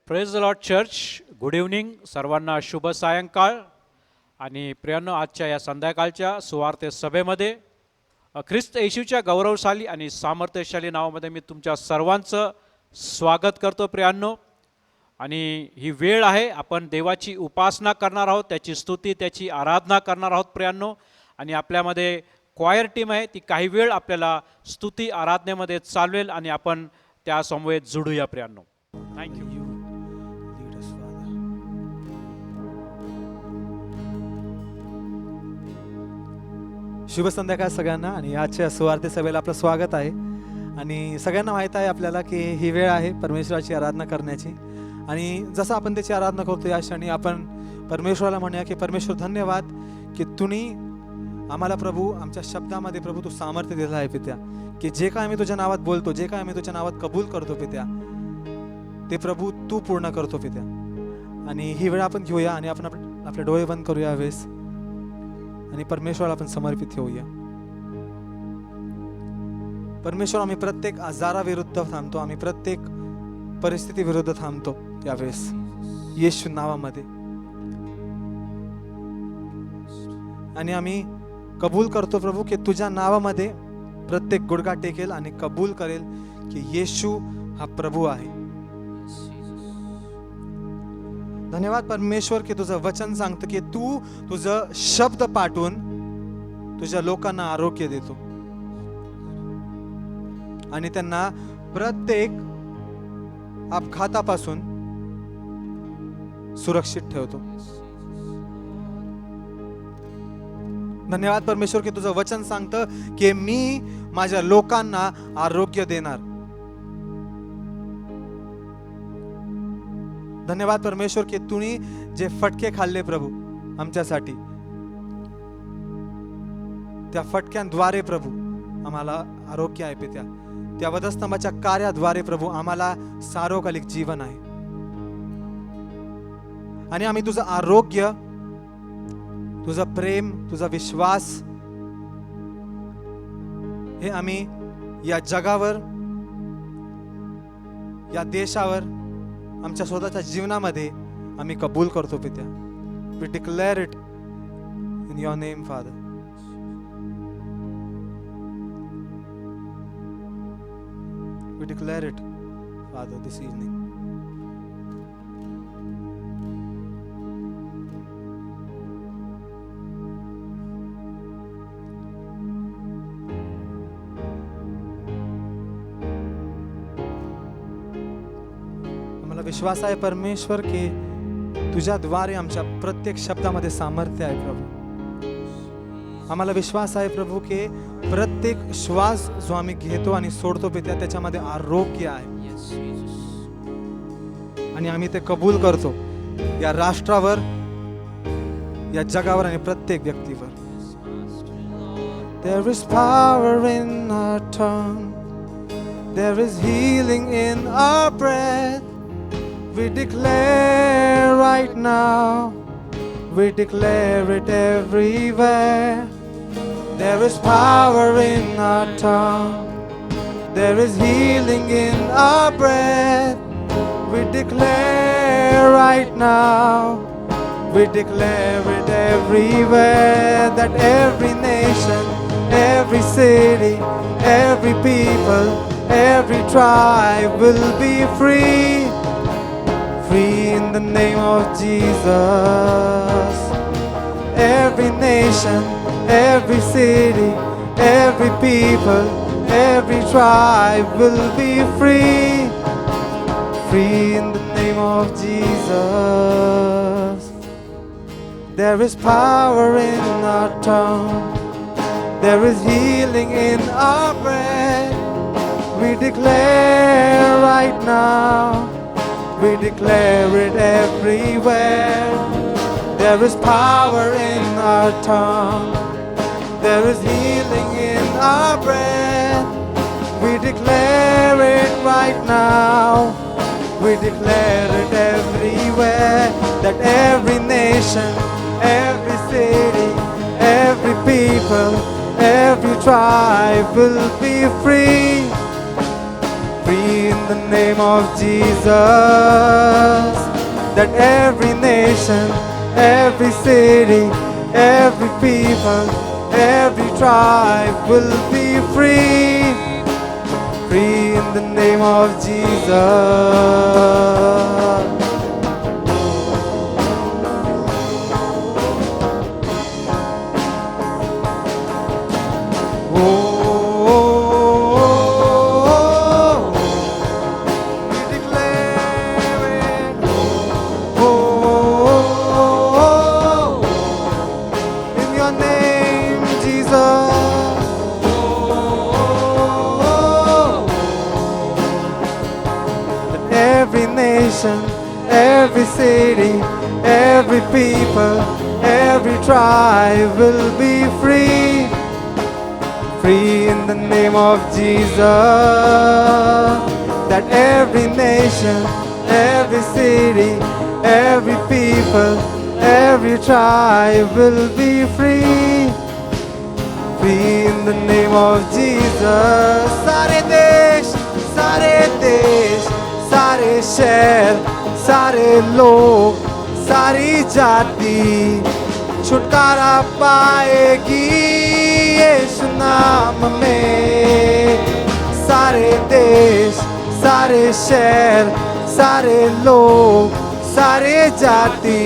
Praise the lord church. Good evening सर्वांना, शुभ सायंकाळ. आणि प्रियांनो, आजच्या या संध्याकाळच्या सुवार्ते सभेमध्ये ख्रिस्त येशूच्या गौरवशाली आणि सामर्थ्यशाली नावामध्ये मी तुमच्या सर्वांचं स्वागत करतो प्रियांनो. आणि ही वेळ आहे, आपण देवाची उपासना करणार आहोत, त्याची स्तुती, त्याची आराधना करणार आहोत प्रियांनो. आणि आपल्यामध्ये क्वायर टीम आहे, ती काही वेळ आपल्याला स्तुती आराधनेमध्ये चालवेल आणि आपण त्या समवेत जुडूया प्रियांनो. थँक्यू. शुभ संध्याकाळ सगळ्यांना. आणि आजच्या सुवार्ते सभेला आपलं स्वागत आहे. आणि सगळ्यांना माहीत आहे आपल्याला की ही वेळ आहे परमेश्वराची आराधना करण्याची. आणि जसं आपण त्याची आराधना करतो या क्षणी आपण परमेश्वराला म्हणूया की परमेश्वर धन्यवाद की तुम्ही आम्हाला प्रभू आमच्या शब्दामध्ये प्रभू तू सामर्थ्य दिलं आहे पित्या, की जे काय आम्ही तुझ्या नावात बोलतो, जे काय आम्ही तुझ्या नावात कबूल करतो पित्या, ते प्रभू तू पूर्ण करतो पित्या. आणि ही वेळ आपण घेऊया आणि आपण आपले डोळे बंद करूया वेळेस आणि परमेश्वराला आपण समर्पित होऊया. परमेश्वर, आम्ही प्रत्येक आजाराविरुद्ध थांबतो, आम्ही प्रत्येक परिस्थिती विरुद्ध थांबतो यावेळेस येशू नावामध्ये. आणि आम्ही कबूल करतो प्रभू की तुझ्या नावामध्ये प्रत्येक गुडघा टेकेल आणि कबूल करेल की येशू हा प्रभू आहे. धन्यवाद परमेश्वर की तुझं वचन सांगतं की तू तुझं शब्द पाठवून तुझ्या लोकांना आरोग्य देतो आणि त्यांना प्रत्येक अपघातापासून सुरक्षित ठेवतो. धन्यवाद परमेश्वर की तुझं वचन सांगतं की मी माझ्या लोकांना आरोग्य देणार. धन्यवाद परमेश्वर की तुम्ही जे फटके खाल्ले प्रभू आमच्यासाठी, त्या फटक्यांद्वारे प्रभू आम्हाला आरोग्य आहे पित्या. त्या वधस्तंभाच्या कार्याद्वारे प्रभू आम्हाला सार्वकालिक जीवन आहे. आणि आम्ही तुझं आरोग्य, तुझं प्रेम, तुझा विश्वास हे आम्ही या जगावर, या देशावर, आमच्या स्वतःच्या जीवनामध्ये आम्ही कबूल करतो पित्या. We declare it in your name father. We declare it father this evening. विश्वास आहे परमेश्वर की तुझ्याद्वारे आमच्या प्रत्येक शब्दामध्ये सामर्थ्य आहे प्रभू. आम्हाला विश्वास आहे प्रभू की प्रत्येक श्वास जो आम्ही घेतो आणि सोडतो पित्या त्याच्यामध्ये आरोग्य आहे. आणि आम्ही ते कबूल करतो या राष्ट्रावर, या जगावर आणि प्रत्येक व्यक्तीवर. There is power in our tongue. There is healing in our breath. We declare right now, we declare it everywhere. There is power in our tongue. There is healing in our breath. We declare right now, we declare it everywhere, that every nation, every city, every people, every tribe will be free. Free in the name of Jesus. Every nation, every city, every people, every tribe will be free. Free in the name of Jesus. There is power in our tongue. There is healing in our breath. We declare right now, we declare it everywhere. There is power in our tongue. There is healing in our breath. We declare it right now. We declare it everywhere, that every nation, every city, every people, every tribe will be free. Free in the name of Jesus, that every nation, every city, every people, every tribe will be free, free in the name of Jesus. Every city, every people, every tribe will be free, free in the name of Jesus. That every nation, every city, every people, every tribe will be free, free in the name of Jesus. सारे देश, सारे शहर, सारे लोग, सारी जाति छुटकारा पाएगी यीशु नाम में। सारे देश, सारे शहर, सारे लोग, सारे जाति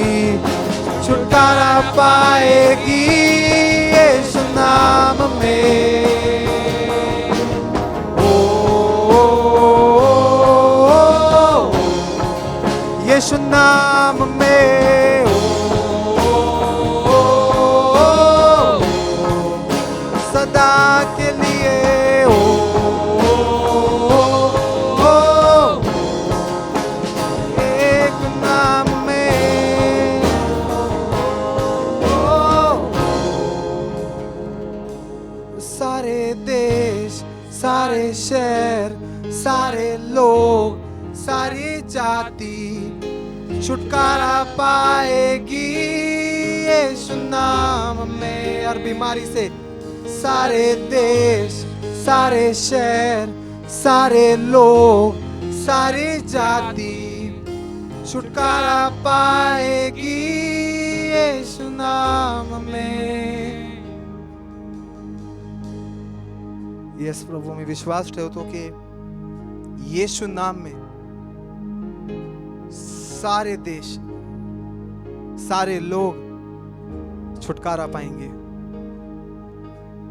छुटकारा पाएगी यीशु नाम में। यीशु नाम में सदा के लिए एक नाम में सारे देश, सारे शहर, सारे लोग, सारी जाति छुटकारा पाएगी यीशु नाम में। हर बीमारी से सारे देश, सारे शहर, सारे लोग, सारी जाति छुटकारा पाएगी यीशु नाम में। यस प्रभू, मी विश्वास ठेवतो की यीशु नाम में सारे देश, सारे लोग छुटकारा पाएंगे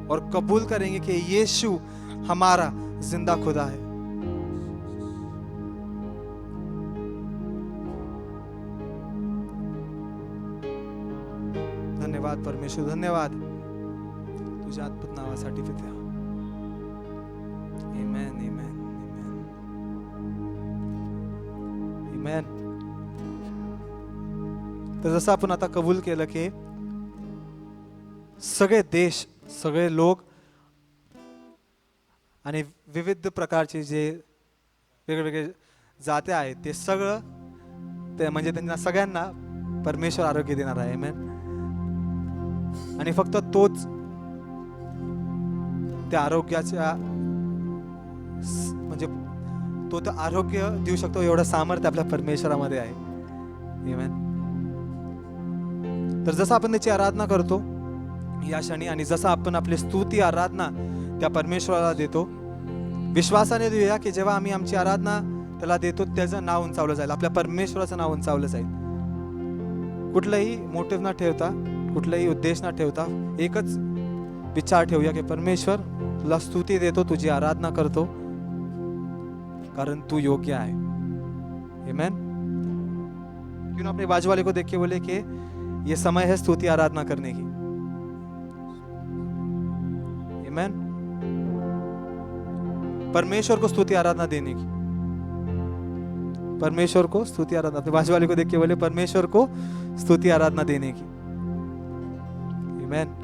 और कबूल करेंगे कि यीशु हमारा जिंदा खुदा है। धन्यवाद परमेश्वर, धन्यवाद तुझ्या अद्भुत नावासाठी पित्या। आमेन, आमेन, आमेन, आमेन। तर जसं आपण आता कबूल केलं की सगळे देश, सगळे लोक आणि विविध प्रकारचे जे वेगवेगळे जाती आहेत ते सगळं ते म्हणजे त्यांना सगळ्यांना परमेश्वर आरोग्य देणार आहे। आमेन। आणि फक्त तोच त्या आरोग्याच्या म्हणजे तो तर आरोग्य देऊ शकतो एवढं सामर्थ्य आपल्या परमेश्वरामध्ये आहे। आमेन। तर जसं आपण त्याची आराधना करतो या क्षणी आणि जसं आपण आपली स्तुती आराधना त्या परमेश्वराला देतो, विश्वासाने देऊया की जेव्हा आम्ही आमची आराधना त्याला देतो त्याचं नाव उंचावलं जाईल, आपल्या परमेश्वराचं नाव उंचावलं जाईल। कुठलाही मोटिव्ह न ठेवता, कुठलाही उद्देश न ठेवता एकच विचार ठेवूया की परमेश्वर तुला स्तुती देतो, तुझी आराधना करतो कारण तू योग्य है। आमेन। क्यों ना अपने बाजू वाले को देख के बोले कि ये समय है स्तुति आराधना करने की। आमेन। परमेश्वर को स्तुति आराधना देने की, परमेश्वर को स्तुति आराधना, अपने बाजू वाले को देख के बोले परमेश्वर को स्तुति आराधना देने की। आमेन।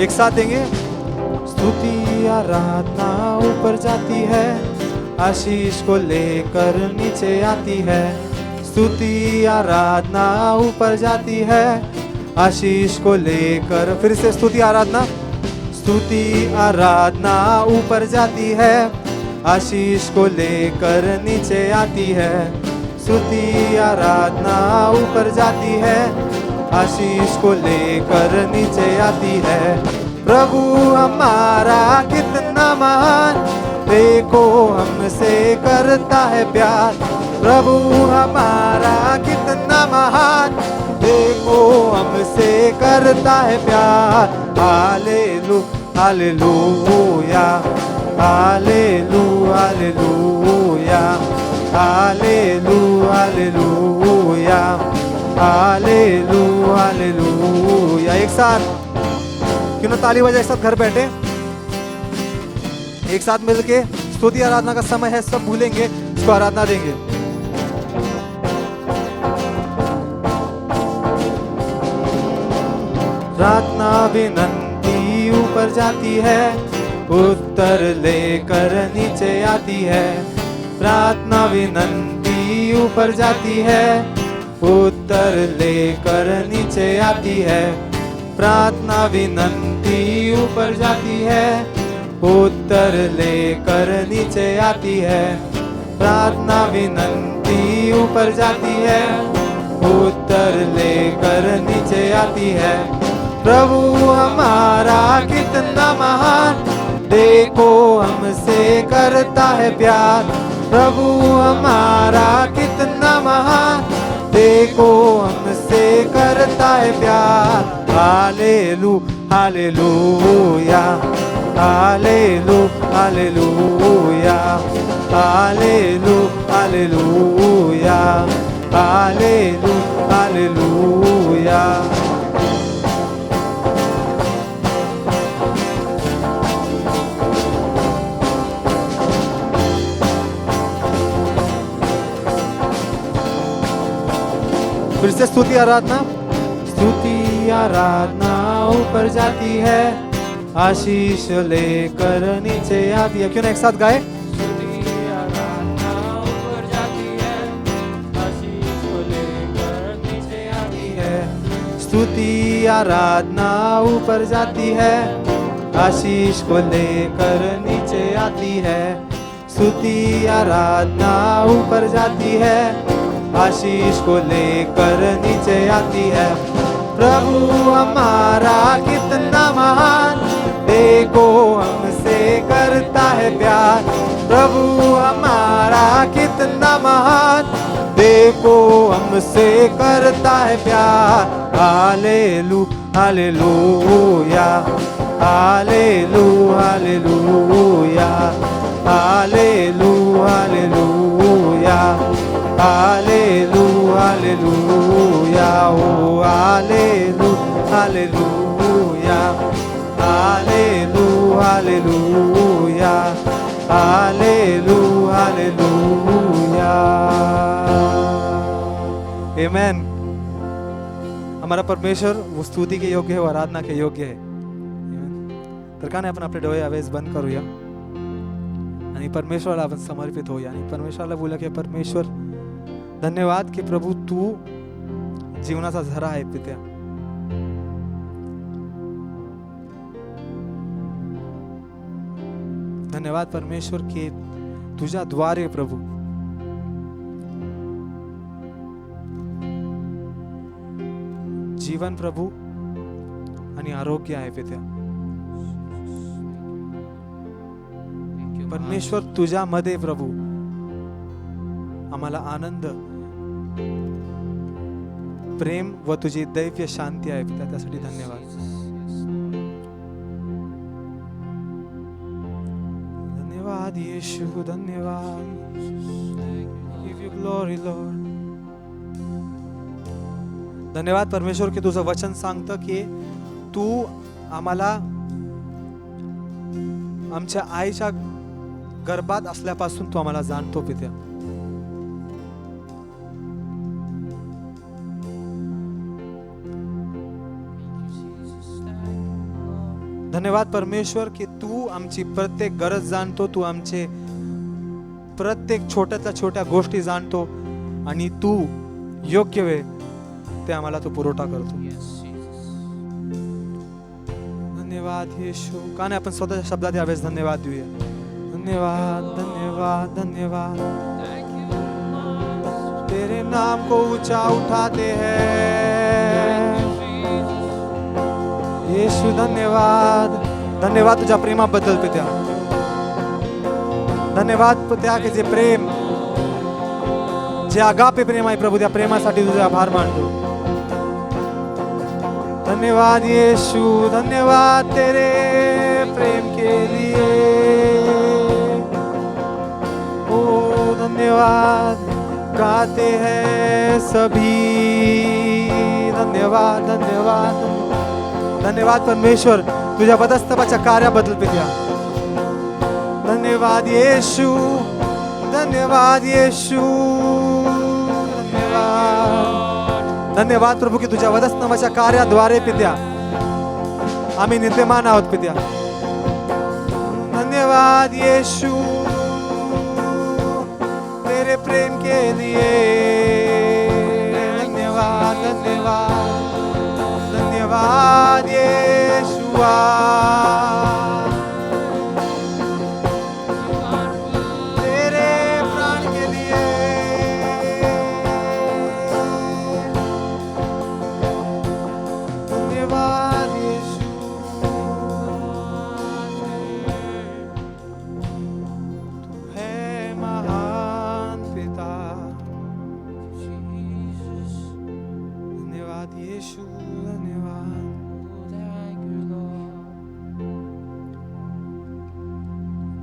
एक साथ देंगे। स्तुति आराधना ऊपर जाती है, आशीष को लेकर नीचे आती है। स्तुति आराधना ऊपर जाती है, आशीष को लेकर। फिर से स्तुति आराधना। स्तुति आराधना ऊपर जाती है, आशीष को लेकर नीचे आती है। स्तुति आराधना ऊपर जाती है, आशीष को लेकर नीचे आती है। प्रभु हमारा कितना महान, देखो हमसे करता है प्यार। प्रभु हमारा कितना महान, देखो हमसे करता है प्यार। हालेलू हालेलूया, हालेलू हालेलूया, हालेलू हालेलूया, हालेलू हालेलूया। एक साथ क्यों ना ताली बजाए, एक साथ घर बैठे एक साथ मिलके स्तुति आराधना का समय है, सब भूलेंगे, इसको आराधना देंगे। प्रार्थना विनंती ऊपर जाती है, उत्तर लेकर नीचे आती है। प्रार्थना विनंती ऊपर जाती है, उत्तर लेकर नीचे आती है। प्रार्थना विनंती ऊपर जाती है, उत्तर लेकर नीचे आती है। प्रार्थना विनंती ऊपर जाती है, उत्तर लेकर नीचे आती है। प्रभु हमारा कितना महान, देखो हमसे करता है प्यार। प्रभु हमारा कितना महान, देखो हमसे करता है प्यार। हालेलू हालेलूया, हालेलू हालेलूया, हालेलू हालेलूया, हालेलू हालेलूया। फिर से स्तुति आराधना। स्तुति आराधना ऊपर जाती है, आशीष लेकर नीचे आती है। क्यों ना एक साथ गाए। स्तुति आराधना ऊपर जाती है, आशीष को लेकर नीचे आती है। स्तुति आराधना ऊपर जाती है, आशीष को लेकर नीचे आती है। स्तुति आराधना ऊपर जाती है, आशीष को लेकर नीचे आती है। प्रभु हमारा कितना महान, देखो हमसे करता है प्यार। प्रभु हमारा कितना महान, देखो हमसे करता है प्यार। हालेलू हालेलूया, हालेलू हालेलूया, हालेलू हालेलूया, हालेलू हालेलूया, ओ हालेलू हालेलूया, हालेलू हालेलूया, हालेलू हालेलूया। आमेन। हमारा परमेश्वर वो स्तुती के योग्य है, वो आराधना के योग्य आहे. तर का नाही आपण आपले डोळे यावेळेस बंद करूया आणि परमेश्वराला आपण समर्पित होऊया आणि परमेश्वराला बोला की परमेश्वर धन्यवाद की प्रभू तू जीवनाचा झरा आहे पित्या. धन्यवाद परमेश्वर की तुझ्या द्वारे प्रभू जीवन प्रभू आणि आरोग्य आहे पित्या. परमेश्वर तुझ्यामध्ये प्रभू आम्हाला आनंद प्रेम व तुझी दैव्य शांती आहे पित्या. त्यासाठी धन्यवाद. धन्यवाद येशू, धन्यवाद. Give you glory Lord. धन्यवाद परमेश्वर की तुझं वचन सांगतं की तू आम्हाला आमच्या आईच्या गर्भात असल्यापासून तू आम्हाला जाणतो पित्या. धन्यवाद परमेश्वर की तू आमची प्रत्येक गरज जाणतो, तू आमचे प्रत्येक छोट्यातल्या छोट्या गोष्टी जाणतो आणि तू योग्य वेळ ते आम्हाला तू पुरवठा करतो. धन्यवाद येशू. का नाही आपण स्वतःच्या शब्दात यावेळेस धन्यवाद देऊया. धन्यवाद धन्यवाद धन्यवाद. तेरे नाम को ऊंचा उठाते हैं येशू. धन्यवाद धन्यवाद तुझ्या प्रेमाबद्दल पित्या. धन्यवाद पित्या की जे प्रेम, जे आगापे प्रेम आहे प्रभू, त्या प्रेमासाठी तुझे आभार मानतो. धन्यवाद यीशु. धन्यवाद तेरे प्रेम के लिए. ओ धन्यवाद गाते हैं सभी. धन्यवाद धन्यवाद धन्यवाद परमेश्वर तुझ्या वधस्तंभाच्या कार्याबद्दल पित्या. धन्यवाद येशू. धन्यवाद येशू. धन्यवाद धन्यवाद प्रभू की तुझ्या वधस्तंभाच्या कार्याद्वारे पित्या आम्ही नित्यमान आहोत पित्या. धन्यवाद येशू तेरे प्रेम के लिए. धन्यवाद धन्यवाद धन्यवाद येशुआ. तेरे प्राण के लिए. धन्यवाद येशु. तू है महान पिता. धन्यवाद येशु. धन्यवाद.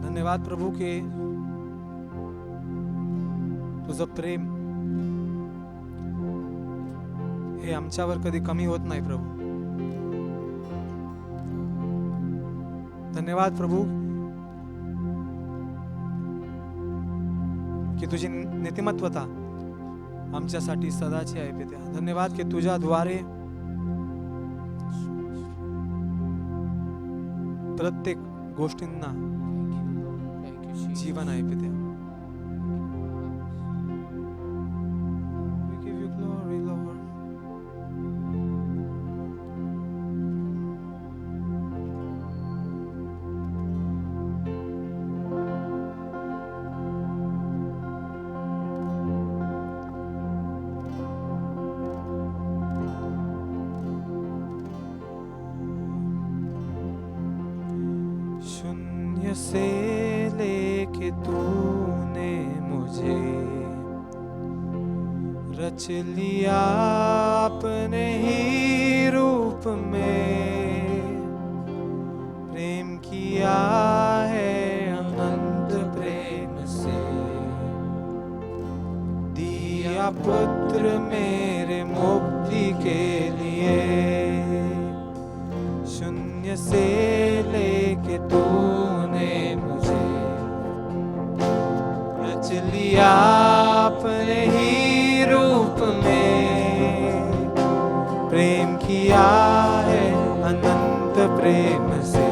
धन्यवाद प्रभू के तुझं प्रेम हे आमच्यावर कधी कमी होत नाही प्रभू. धन्यवाद प्रभू की तुझी नीतिमत्वता आमच्यासाठी सदाची आहे पित्या. धन्यवाद की तुझ्याद्वारे प्रत्येक गोष्टींना जीवन आहे पित्या. We give you glory, Lord. शून्य से लेके तूने मुझे रच लिया अपने ही रूप में. प्रेम किया है अनंत प्रेम से. दिया पुत्र मेरे मुक्ति के लिए. शून्य से लेके तूने मुझे रच लिया अपने ही रूप में. प्रेम किया है अनंत प्रेम से.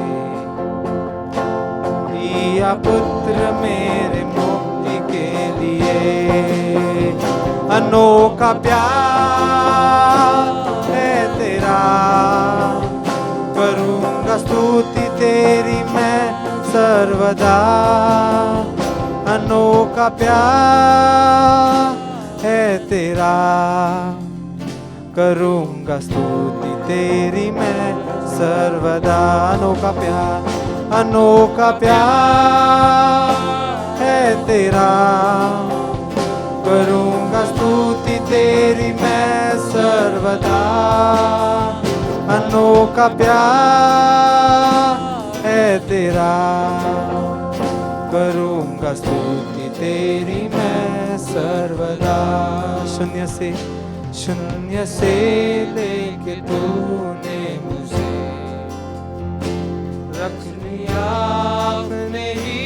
दिया पुत्र मेरे मुक्ति के लिए. अनोखा प्यार है तेरा. करूंगा स्तुति तेरी मैं सर्वदा. अनोखा प्यार है तेरा. करूंगा स्तुति तेरी मैं सर्वदा. अनोखा प्यार. अनोखा प्यार है तेरा. करूंगा स्तुति तेरी मैं सर्वदा. अनोखा प्यार है तेरा. करूंगा स्तुति तेरी मैं सर्वदा. शून्य से लेके तूने मुझे रख लिया अपने ही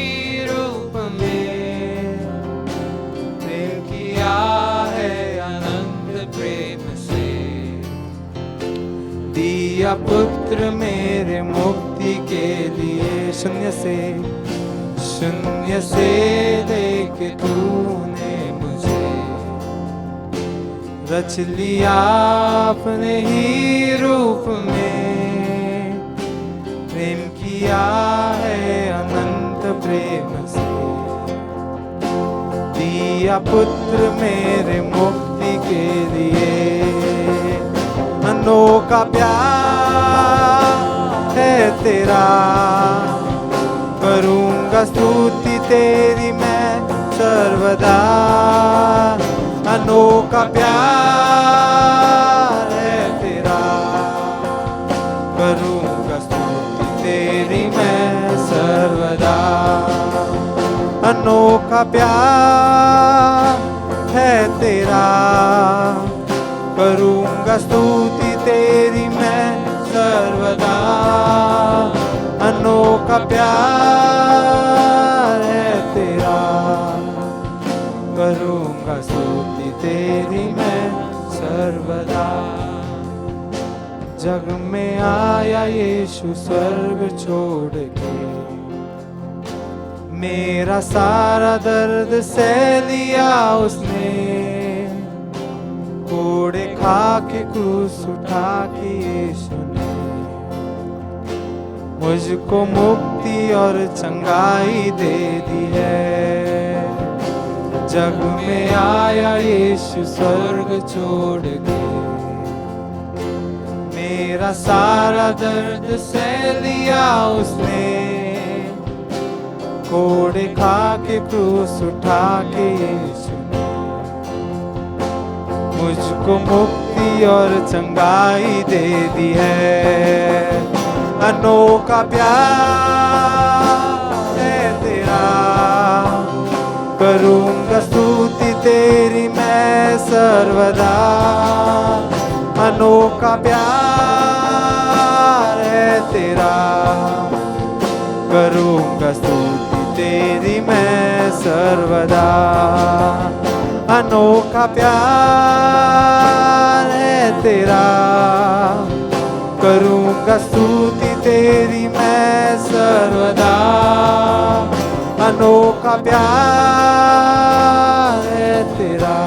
रूप में. प्रेम किया है अनंत प्रेम से. दिया पुत्र मेरे मुक्ति के लिए। शून्य से लेके तूने मुझे रच लिया अपने ही रूप में, प्रेम किया है अनंत प्रेम से। दिया पुत्र मेरे मुक्ति के लिए। अनोखा प्यार है तेरा, करूँगा स्तुति तेरी मैं सर्वदा। अनोखा प्यार है तेरा, करूँगा स्तुति तेरी मैं सर्वदा। अनोखा प्यार है तेरा, करूँगा स्तुति तेरी मैं सर्वदा। अनोखा प्यार है तेरा, करूँगा स्तुति तेरी मैं सर्वदा। जग में आया यीशु स्वर्ग छोड़ के, मेरा सारा दर्द सह लिया उसने। कोड़े खा के क्रूस उठा के यीशु ने मुझको मुक्ति और चंगाई दे दी है। जग में आया यीशु स्वर्ग छोड़ के, मेरा सारा दर्द सह लिया उसने। कोड़े खा के क्रूस उठा के यीशु ने मुझको मुक्ति और चंगाई दे दी है। अनोखा प्यार है तेरा, करूँगा स्तुति तेरी मैं सर्वदा। अनोखा प्यार है तेरा, करूँगा स्तुति तेरी मैं सर्वदा। अनोखा प्यार है तेरा, करूँगा स्तुति तेरी मैं सर्वदा। अनोखा प्यार है तेरा,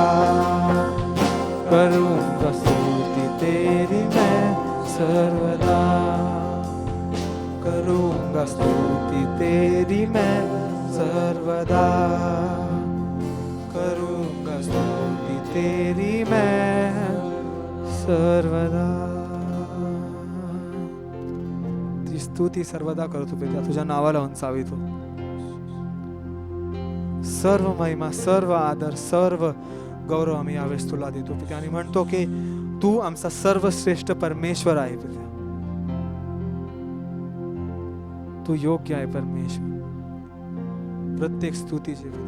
करूँगा स्तुति तेरी मैं सर्वदा। करूँगा स्तुति तेरी मैं सर्वदा। करूँगा स्तुति तेरी मैं सर्वदा। ती स्तुती सर्वदा करतो पित्या, तुझ्या नावाला उंचावितो। सर्व महिमा, सर्व आदर, सर्व गौरव आम्ही यावेळेस तुला देतो पित्या, आणि म्हणतो की तू आमचा सर्वश्रेष्ठ परमेश्वर आहे पित्या। तू योग्य आहे परमेश्वर प्रत्येक स्तुतीचे पित्या।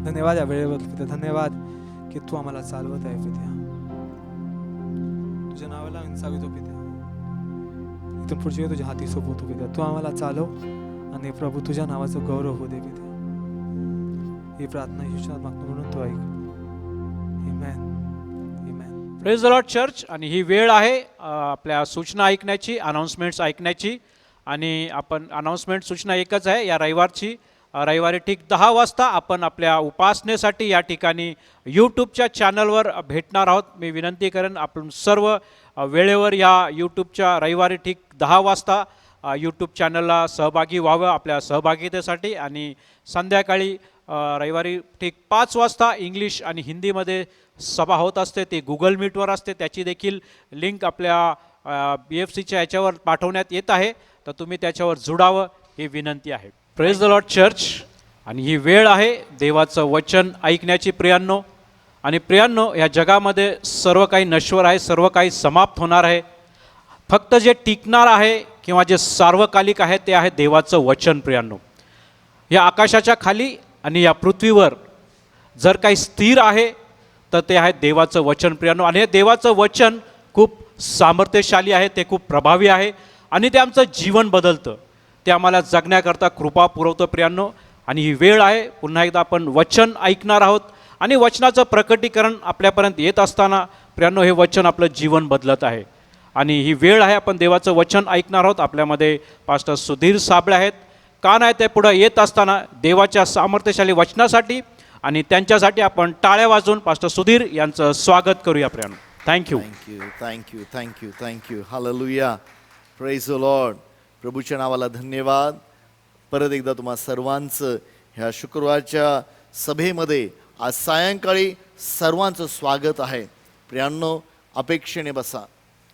धन्यवाद या वेळेबद्दल पित्या, धन्यवाद की तू आम्हाला चालवत आहे पित्या। तुझ्या नावाला उंचावितो पित्या, इथून पुढची वेळ तुझ्या हाती सोपवतो पित्या। तू आम्हाला चालव आणि प्रभू तुझ्या नावाचं गौरव होऊ दे पित्या। ही प्रार्थना येशूच्या नावात मागतो म्हणून तू ऐक। Amen, amen. Praise the lord church. आणि ही वेळ आहे आपल्या सूचना ऐकण्याची, अनाउन्समेंट्स ऐकण्याची। आणि आपण अनाउन्समेंट सूचना एकच आहे या रविवारची। रविवारी ठीक 10 वाजता आपण आपल्या उपासनेसाठी या ठिकाणी यूट्यूबच्या चॅनलवर भेटणार आहोत। मी विनंती करेन आपण सर्व वेळेवर या यूट्यूबच्या रविवारी ठीक 10 वाजता यूट्यूब चॅनलला सहभागी व्हावं आपल्या सहभागितेसाठी। आणि संध्याकाळी रविवारी ठीक 5 वाजता इंग्लिश आणि हिंदीमध्ये सभा होत असते, ती गुगल मीटवर असते। त्याची देखील लिंक आपल्या BFCच्या याच्यावर पाठवण्यात येत आहे, तर तुम्ही त्याच्यावर जुडावं ही विनंती आहे। Praise the lord church. आणि ही वेळ आहे देवाचं वचन ऐकण्याची प्रियांनो। आणि प्रियांनो, या जगामध्ये सर्व काही नश्वर आहे, सर्व काही समाप्त होणार आहे। फक्त जे टिकणार आहे किंवा जे सार्वकालिक आहे ते आहे देवाचं वचन प्रियांनो। या आकाशाच्या खाली आणि या पृथ्वीवर जर काही स्थिर आहे तर ते आहे देवाचं वचन प्रियांनो। आणि हे देवाचं वचन खूप सामर्थ्यशाली आहे, ते खूप प्रभावी आहे आणि ते आमचं जीवन बदलतं, ते आम्हाला जगण्याकरता कृपा पुरवतं प्रियांनो। आणि ही वेळ आहे पुन्हा एकदा आपण वचन ऐकणार आहोत आणि वचनाचं प्रकटीकरण आपल्यापर्यंत येत असताना प्रियांनो, हे वचन आपलं जीवन बदलत आहे. आणि ही वेळ आहे, आपण देवाचं वचन ऐकणार आहोत. आपल्यामध्ये पास्टर सुधीर साबळे आहेत. का नाही, ते पुढं येत असताना देवाच्या सामर्थ्यशाली वचनासाठी आणि त्यांच्यासाठी आपण टाळ्या वाजवून पास्टर सुधीर यांचं स्वागत करूया. प्रियांनो, thank you. Thank you. Hallelujah. Praise the lord. प्रभूच्या नावाला धन्यवाद. परत एकदा तुम्हा सर्वांचं ह्या शुक्रवारच्या सभेमध्ये आज सायंकाळी सर्वांचं स्वागत आहे. प्रियांनो, अपेक्षेने बसा.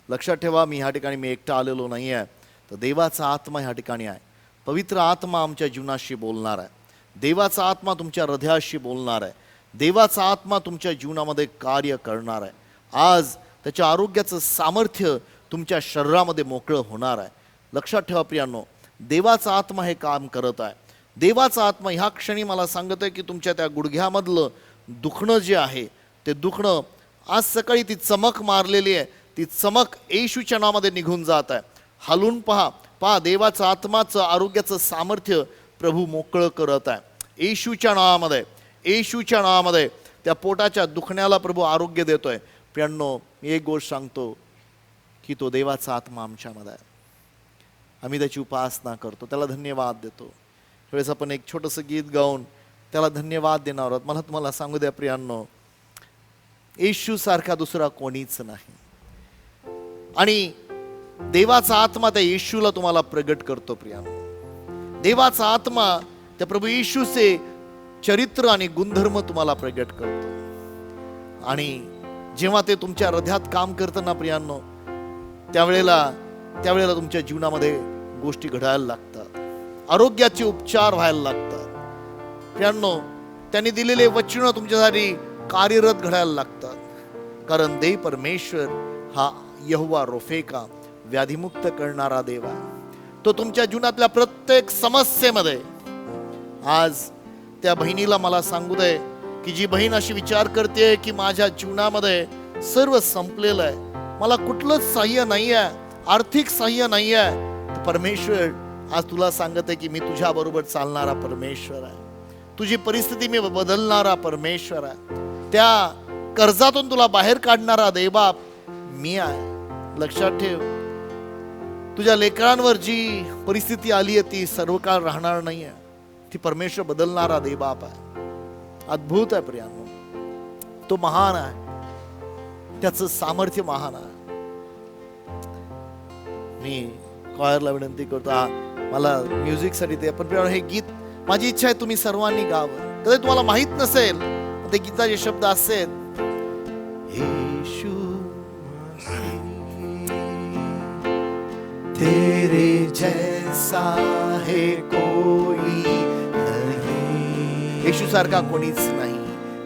लक्षात ठेवा, मी ह्या ठिकाणी एकटा आलेलो नाही आहे, तर देवाचा आत्मा ह्या ठिकाणी आहे. पवित्र आत्मा आमच्या जीवनाशी बोलणार आहे. देवाचा आत्मा तुमच्या हृदयाशी बोलणार आहे. देवाचा आत्मा तुमच्या जीवनामध्ये कार्य करणार आहे. आज त्याच्या आरोग्याचं सामर्थ्य तुमच्या शरीरामध्ये मोकळं होणार आहे. लक्षात ठेवा प्रियांनो, देवाचा आत्मा हे काम करत आहे. देवाचा आत्मा ह्या क्षणी मला सांगत आहे की तुमच्या त्या गुडघ्यामधलं दुखणं जे आहे ते दुखणं आज सकाळी ती चमक मारलेली आहे, ती चमक येशूच्या नावामध्ये निघून जात आहे. हालून पहा देवाचं आत्माचं आरोग्याचं सामर्थ्य प्रभू मोकळं करत आहे. येशूच्या नावामध्ये त्या पोटाच्या दुखण्याला प्रभू आरोग्य देतोय. प्रियांनो, मी एक गोष्ट सांगतो की तो देवाचा आत्मा आमच्यामध्ये आहे. आम्ही त्याची उपासना करतो, त्याला धन्यवाद देतो. त्यावेळेस आपण एक छोटंसं गीत गाऊन त्याला धन्यवाद देणार आहोत. मला तुम्हाला सांगू द्या प्रियांनो, येशू सारखा दुसरा कोणीच नाही. आणि देवाचा आत्मा त्या येशूला तुम्हाला प्रगट करतो. प्रियांनो, देवाचा आत्मा त्या प्रभू येशूचे चरित्र आणि गुणधर्म तुम्हाला प्रगट करतो. आणि जेव्हा ते तुमच्या हृदयात काम करतं ना प्रियांनो, त्यावेळेला तुमच्या जीवनामध्ये गोष्टी घडायला लागतात, आरोग्याचे उपचार व्हायला लागतात. प्रियांनो, त्यांनी दिलेले वचन तुमच्यासाठी कार्यरत घडायला लागतात. कारण देव परमेश्वर हा यहोवा रोफेका, व्याधिमुक्त करणारा देव आहे. तो तुमच्या जीवनातल्या प्रत्येक समस्येमध्ये, आज त्या बहिणीला मला सांगू दे की जी बहीण अशी विचार करते की माझ्या जीवनामध्ये सर्व संपलेलं आहे, मला कुठलंच सहाय्य नाही आहे, आर्थिक सहाय्य नाही आहे, परमेश्वर आज तुला सांगत आहे की मी तुझ्या बरोबर चालणारा परमेश्वर आहे. तुझी परिस्थिती मी बदलणारा परमेश्वर आहे. त्या कर्जातून तुला बाहेर काढणारा देवबाप मी आहे. लक्षात ठेव, तुझ्या लेकरांवर जी परिस्थिती आली आहे ती सर्व काळ राहणार नाही आहे. ती परमेश्वर बदलणारा देवबाप आहे. अद्भुत आहे प्रियांनो, तो महान आहे, त्याचं सामर्थ्य महान आहे. मी कॉयरला विनंती करतो, मला म्युझिकसाठी ते पण हे गीत माझी इच्छा आहे तुम्ही सर्वांनी गावं. कधी तुम्हाला माहित नसेल ते गीताचे शब्द असेल, येशू तेरे जैसा है कोई नहीं, येशू सारखा कोणीच नाही.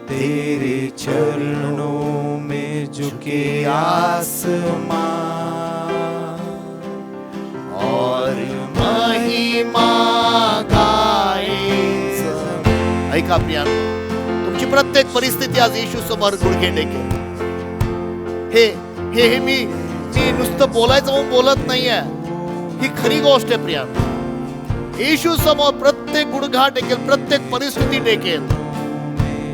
तेरे चरणों में झुके आसमां और महिमा गाए. ऐका प्रियांनो, तुमची प्रत्येक परिस्थिती आज येशू समोर गुडघे टेकेल. हे मी नुसतं बोलायचं म्हणून बोलत नाहीये, ही खरी गोष्ट आहे प्रियांनो. येशू समोर प्रत्येक गुडघा टेकेल, प्रत्येक परिस्थिती टेकेल.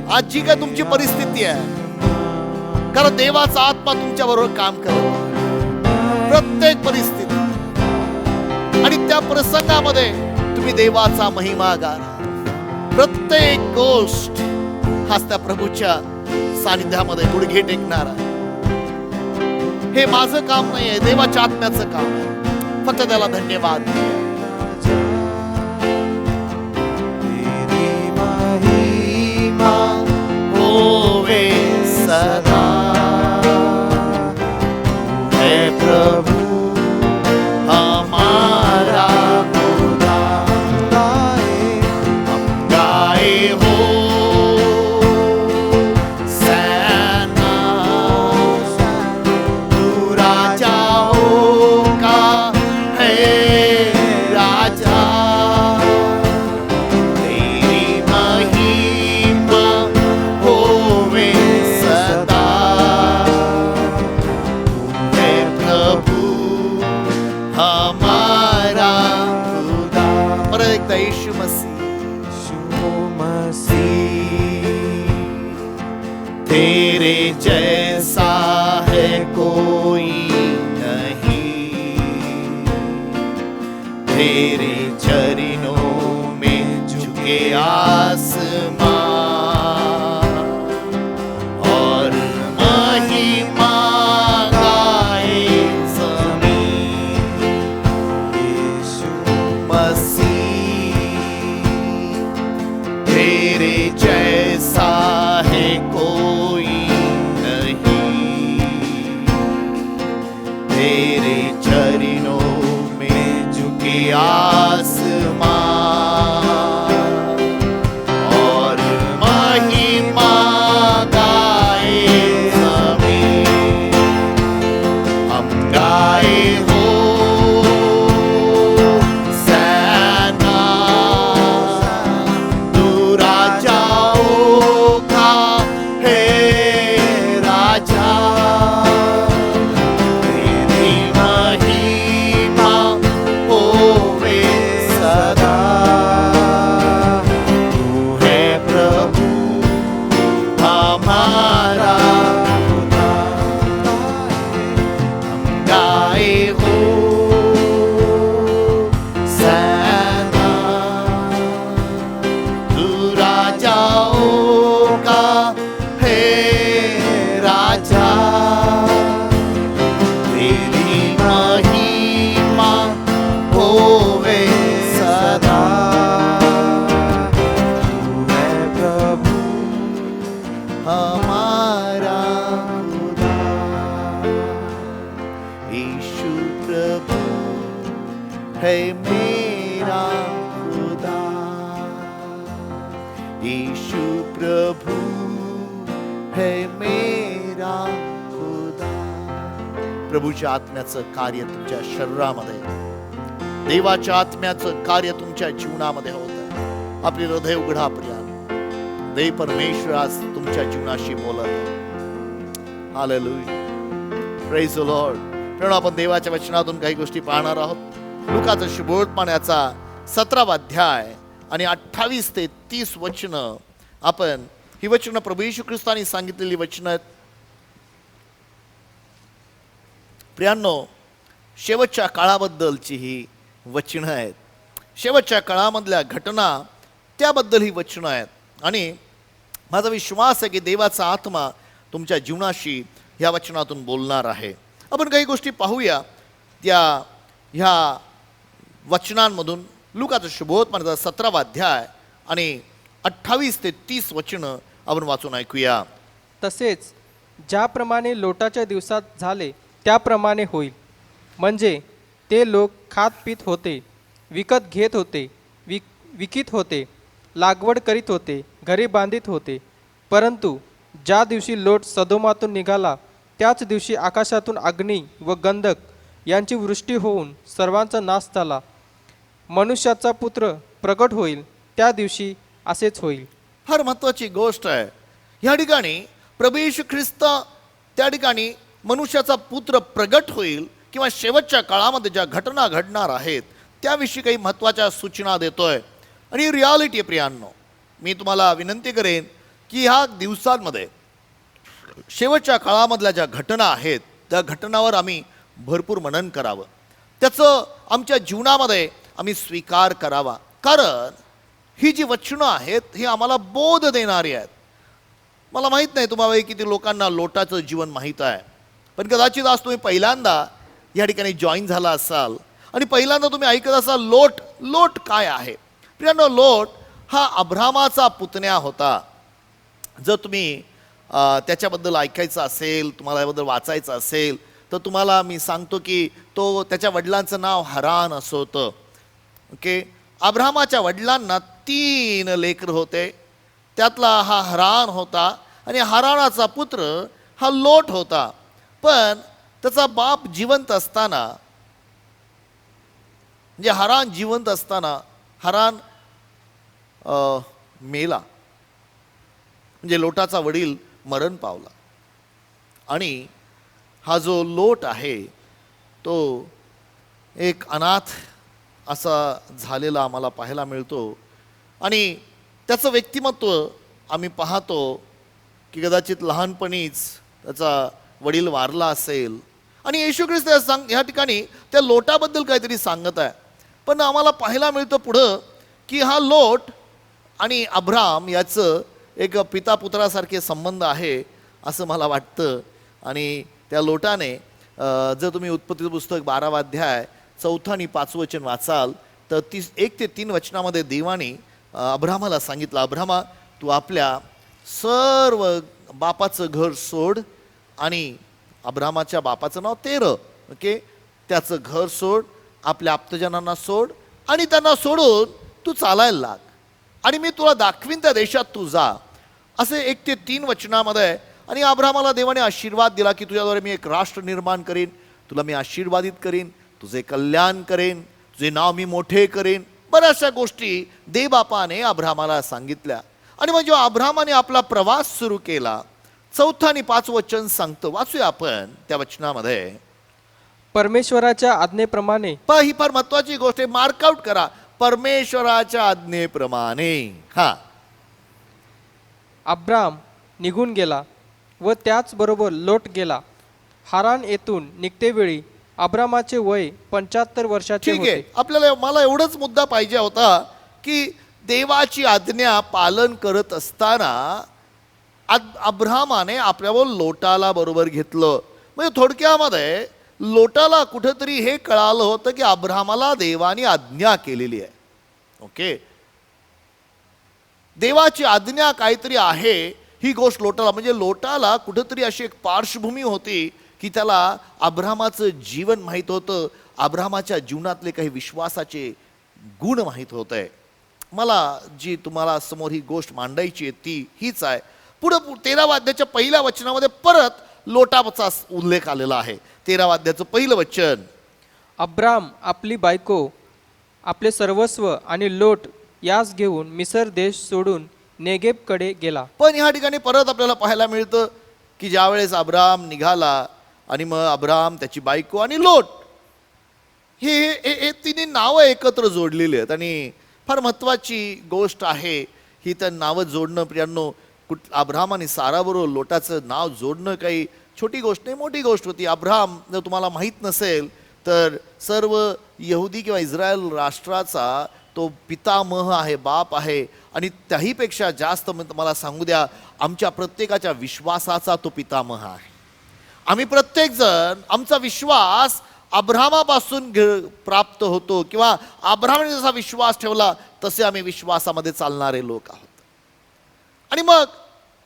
आज जी काय तुमची परिस्थिती आहे, कारण देवाचा आत्मा तुमच्या बरोबर काम करतो प्रत्येक परिस्थिती. आणि त्या प्रसंगामध्ये तुम्ही देवाचा महिमा गाला. प्रत्येक गोष्ट हाच त्या प्रभूच्या सानिध्यामध्ये गुडघे टेकणार आहे. हे माझं काम नाही आहे, देवाच्या आत्म्याचं काम आहे. फक्त त्याला धन्यवाद. तेरी महिमा होवे सदा, हे प्रभु हमारा खुदा. हम गाए हो सेना, तू राजाओं का है राजा. तेरी महिमा होवे सदा, हे प्रभु कोई नहीं, तेरे चरणों में झुके आसमां और महिमा गाए ज़मीं। यीशु मसीह तेरे जैसा है कोई नहीं, तेरे चरणों में झुके आसमां और महिमा गाए ज़मीं। हम गाए हो सैना, तू राजाओं का है राजा, तेरी महिमा होवे सदा। तू है प्रभु हमारा खुदा, हम गाए हो सैना, तू राजाओं का है राजा, तेरी महिमा होवे सदा। तू है प्रभु हमारा खुदा, यीशु प्रभु है मेरा खुदा, यीशु प्रभु है मेरा खुदा। प्रभूच्या आत्म्याचं कार्य तुमच्या शरीरामध्ये, देवाच्या आत्म्याचं कार्य तुमच्या जीवनामध्ये होत आहे. आपले हृदय उघडा प्रिया, देव परमेश्वर आज तुमच्या जीवनाशी बोलत आहे. Hallelujah, praise the Lord. प्रिय, आपण देवाच्या वचनातून काही गोष्टी पाहणार आहोत. लुकाचं शुभवर्तमान याचा 17वा अध्याय आणि 28 ते 30 वचन. आपण ही वचन प्रभू येशू ख्रिस्तानी सांगितलेली वचन आहेत. प्रियांनो, शेवटच्या काळाबद्दलची ही वचनं आहेत. शेवटच्या काळामधल्या घटना त्याबद्दल ही वचनं आहेत. आणि माझा विश्वास आहे की देवाचा आत्मा तुमच्या जीवनाशी ह्या वचनातून बोलणार आहे. आपण काही गोष्टी पाहूया ह्या वचनांमधून. लुकाचं शुभवर्तमानाचा 17वा अध्याय आणि 28 ते 30 वचनं आपण वाचून ऐकूया. तसेच ज्याप्रमाणे लोटाच्या दिवसात झाले त्याप्रमाणे होईल. म्हणजे ते लोक खात पीत होते, विकत घेत होते, विकीत होते, लागवड करीत होते, घरे बांधित होते. परंतु ज्या दिवशी लोट सदोमातून निघाला त्याच दिवशी आकाशातून अग्नी व गंधक यांची वृष्टी होऊन सर्वांचा नाश झाला. मनुष्याचा पुत्र प्रगट होईल त्या दिवशी असेच होईल. फार महत्वाची गोष्ट आहे. ह्या ठिकाणी प्रभू येशू ख्रिस्त त्या ठिकाणी मनुष्याचा पुत्र प्रगट होईल किंवा शेवटच्या काळामध्ये ज्या घटना घडणार आहेत त्याविषयी काही महत्त्वाच्या सूचना देतोय. आणि रियालिटी आहे प्रियांनो. मी तुम्हाला विनंती करेन की ह्या दिवसांमध्ये शेवटच्या काळामधल्या ज्या घटना आहेत त्या घटनावर आम्ही भरपूर मनन करावं, त्याचं आमच्या जीवनामध्ये आम्ही स्वीकार करावा. कारण ही जी वचनं आहेत ही आम्हाला बोध देणारी आहेत. मला माहीत नाही तुम्हाला किती लोकांना लोटाचं जीवन माहीत आहे, पण कदाचित आज तुम्ही पहिल्यांदा या ठिकाणी जॉईन झाला असाल आणि पहिल्यांदा तुम्ही ऐकत असाल लोट काय आहे. प्रियांनो, लोट हा अब्रामाचा पुतण्या होता. जर तुम्ही त्याच्याबद्दल ऐकायचं असेल, तुम्हाला याबद्दल वाचायचं असेल तर तुम्हाला मी सांगतो की त्याच्या वडिलांचं नाव हरान असं होतं. ओके, अब्रामाच्या वडिलांना 3 लेकर होते. त्यातला हा हरान होता आणि हरानाचा पुत्र हा लोट होता. पण त्याचा बाप जिवंत असताना, म्हणजे हरान जिवंत असताना हरान मेला, म्हणजे लोटाचा वडील मरण पावला. आणि हा जो लोट आहे तो एक अनाथ असा झालेला आम्हाला पाहायला मिळतो. आणि त्याचं व्यक्तिमत्व आम्ही पाहतो की कदाचित लहानपणीच त्याचा वडील वारला असेल आणि येशू ख्रिस्त ह्या ठिकाणी त्या लोटाबद्दल काहीतरी सांगत आहे. पण आम्हाला पाहायला मिळतं पुढं की हा लोट आणि अब्राम याचं एक पिता पुत्रासारखे संबंध आहे असं मला वाटतं. आणि त्या लोटाने जर तुम्ही उत्पत्ती पुस्तक 12वा अध्याय 4 आणि 5 वचन वाचाल तर 1 ते 3 वचनामध्ये देवाने अब्रामाला सांगितलं, अब्रामा तू आपल्या सर्व बापाचं घर सोड. आणि अब्रामाच्या बापाचं नाव तेरह, ओके, त्याचं घर सोड, आपल्या आप्तजनांना सोड आणि त्यांना सोडून तू चालायला लाग आणि मी तुला दाखवीन त्या देशात तू जा. असे 1 ते 3 वचनामध्ये. आणि अब्रामाला देवाने आशीर्वाद दिला की तुझ्याद्वारे मी एक राष्ट्र निर्माण करीन, तुला मी आशीर्वादित करीन, तुझे कल्याण करेन, तुझे नाव मी मोठे करेन. बऱ्याचशा गोष्टी देवबापाने अब्रामाला सांगितल्या. आणि मग जेव्हा अब्रामाने आपला प्रवास सुरू केला, 4 आणि 5 वचन सांगतं, वाचूया आपण त्या वचनामध्ये. परमेश्वराच्या आज्ञेप्रमाणे ही फार महत्वाची गोष्ट आहे, मार्कआउट करा, परमेश्वराच्या आज्ञेप्रमाणे. हा, अब्राम निघून गेला व त्याचबरोबर लोट गेला. हारान येथून निघतेवेळी अब्रामाचे वय 75 वर्षाचे ठीक आहे. होते. आपल्याला मला एवढंच मुद्दा पाहिजे होता की देवाची आज्ञा पालन करत असताना अब्रामाने आपल्यावर लोटाला बरोबर घेतलं. म्हणजे थोडक्यामध्ये लोटाला कुठेतरी हे कळालं होतं की अब्रामाला देवाने आज्ञा केलेली आहे. ओके, देवाची आज्ञा काहीतरी आहे ही गोष्ट लोटाला, म्हणजे लोटाला कुठेतरी अशी एक पार्श्वभूमी होती की त्याला अब्रामाचं जीवन माहीत होतं, अब्रामाच्या जीवनातले काही विश्वासाचे गुण माहीत होत आहे. मला जी तुम्हाला समोर ही गोष्ट मांडायची आहे ती हीच आहे. पुढं 13व्या अध्यायाच्या पहिल्या वचनामध्ये परत लोटाचा उल्लेख आलेला आहे. 13व्या अध्यायाचं पहिलं वचन. अब्राम आपली बायको, आपले सर्वस्व आणि लोट यास घेऊन मिसर देश सोडून नेगेबकडे गेला. पण ह्या ठिकाणी परत आपल्याला पाहायला मिळतं की ज्यावेळेस अब्राम निघाला आणि मग अब्राम, त्याची बायको आणि लोट हे तिन्ही नावं एकत्र जोडलेली आहेत. आणि फार महत्त्वाची गोष्ट आहे ही, तर नावं जोडणं प्रियांनो. अब्राम आणि साराबरोबर लोटाचं नाव जोडणं काही छोटी गोष्ट नाही, मोठी गोष्ट होती. अब्राम जर तुम्हाला माहीत नसेल तर सर्व यहुदी किंवा इस्रायल राष्ट्राचा तो पितामह आहे, बाप आहे. आणि त्याहीपेक्षा जास्त मला सांगू द्या, आमच्या प्रत्येकाच्या विश्वासाचा तो पितामह आहे. आम्ही प्रत्येकजण आमचा विश्वास अब्रामापासून प्राप्त होतो, किंवा अब्रामाने जसा विश्वास ठेवला तसे आम्ही विश्वासामध्ये चालणारे लोक आहोत. आणि मग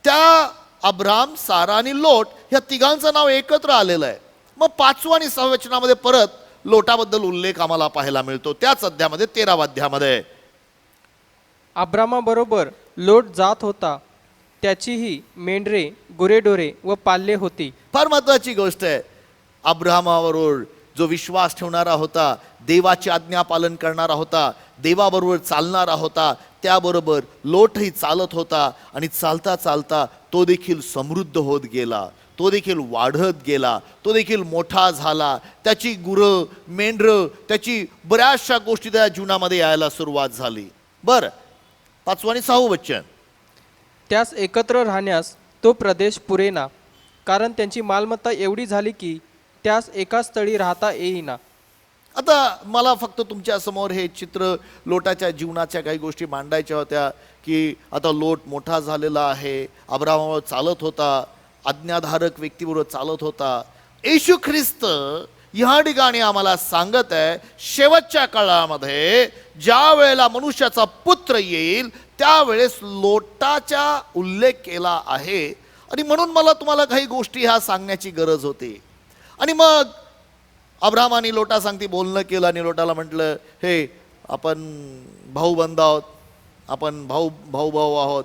त्या अब्राम, सारा आणि लोट ह्या तिघांचं नाव एकत्र आलेलं आहे. मग 5व्या आणि 6व्या वचनामध्ये परत लोटाबद्दल उल्लेख आम्हाला पाहायला मिळतो. त्याच अध्यायामध्ये 13व्या अध्यायामध्ये. अब्रामाबरोबर लोट जात होता, त्याचीही मेंढरे, गुरेढोरे व पाल्ले होती. फार महत्वाची गोष्ट आहे. अब्रामाबरोबर जो विश्वास ठेवणारा होता, देवाची आज्ञा पालन करणारा होता, देवाबरोबर चालणारा होता, त्याबरोबर लोटही चालत होता. आणि चालता चालता तो देखील समृद्ध होत गेला, तो देखील वाढत गेला, तो देखील मोठा झाला. त्याची गुरं, मेंढरं, त्याची बऱ्याचशा गोष्टी त्या जीवनामध्ये यायला सुरुवात झाली. बरं, 5वं आणि 6वं वचन. त्यास एकत्र राहण्यास तो प्रदेश पुरेना, कारण त्यांची मालमत्ता एवढी झाली की त्यास एकाच स्थळी राहता येईना. आता मला फक्त तुमच्या समोर हे चित्र लोटाच्या जीवनाच्या काही गोष्टी मांडायच्या होत्या. की आता लोट मोठा झालेला आहे, अब्रामावर चालत होता, आज्ञाधारक व्यक्तीबरोबर चालत होता. येशू ख्रिस्त ह्या ठिकाणी आम्हाला सांगत आहे, शेवटच्या काळामध्ये ज्या वेळेला मनुष्याचा पुत्र येईल त्यावेळेस लोटाचा उल्लेख केला आहे. आणि म्हणून मला तुम्हाला काही गोष्टी ह्या सांगण्याची गरज होती. आणि मग अब्राम आणि लोटा सांगती बोलणं केलं आणि लोटाला म्हटलं, हे आपण भाऊबंद आहोत, आपण भाऊ आहोत.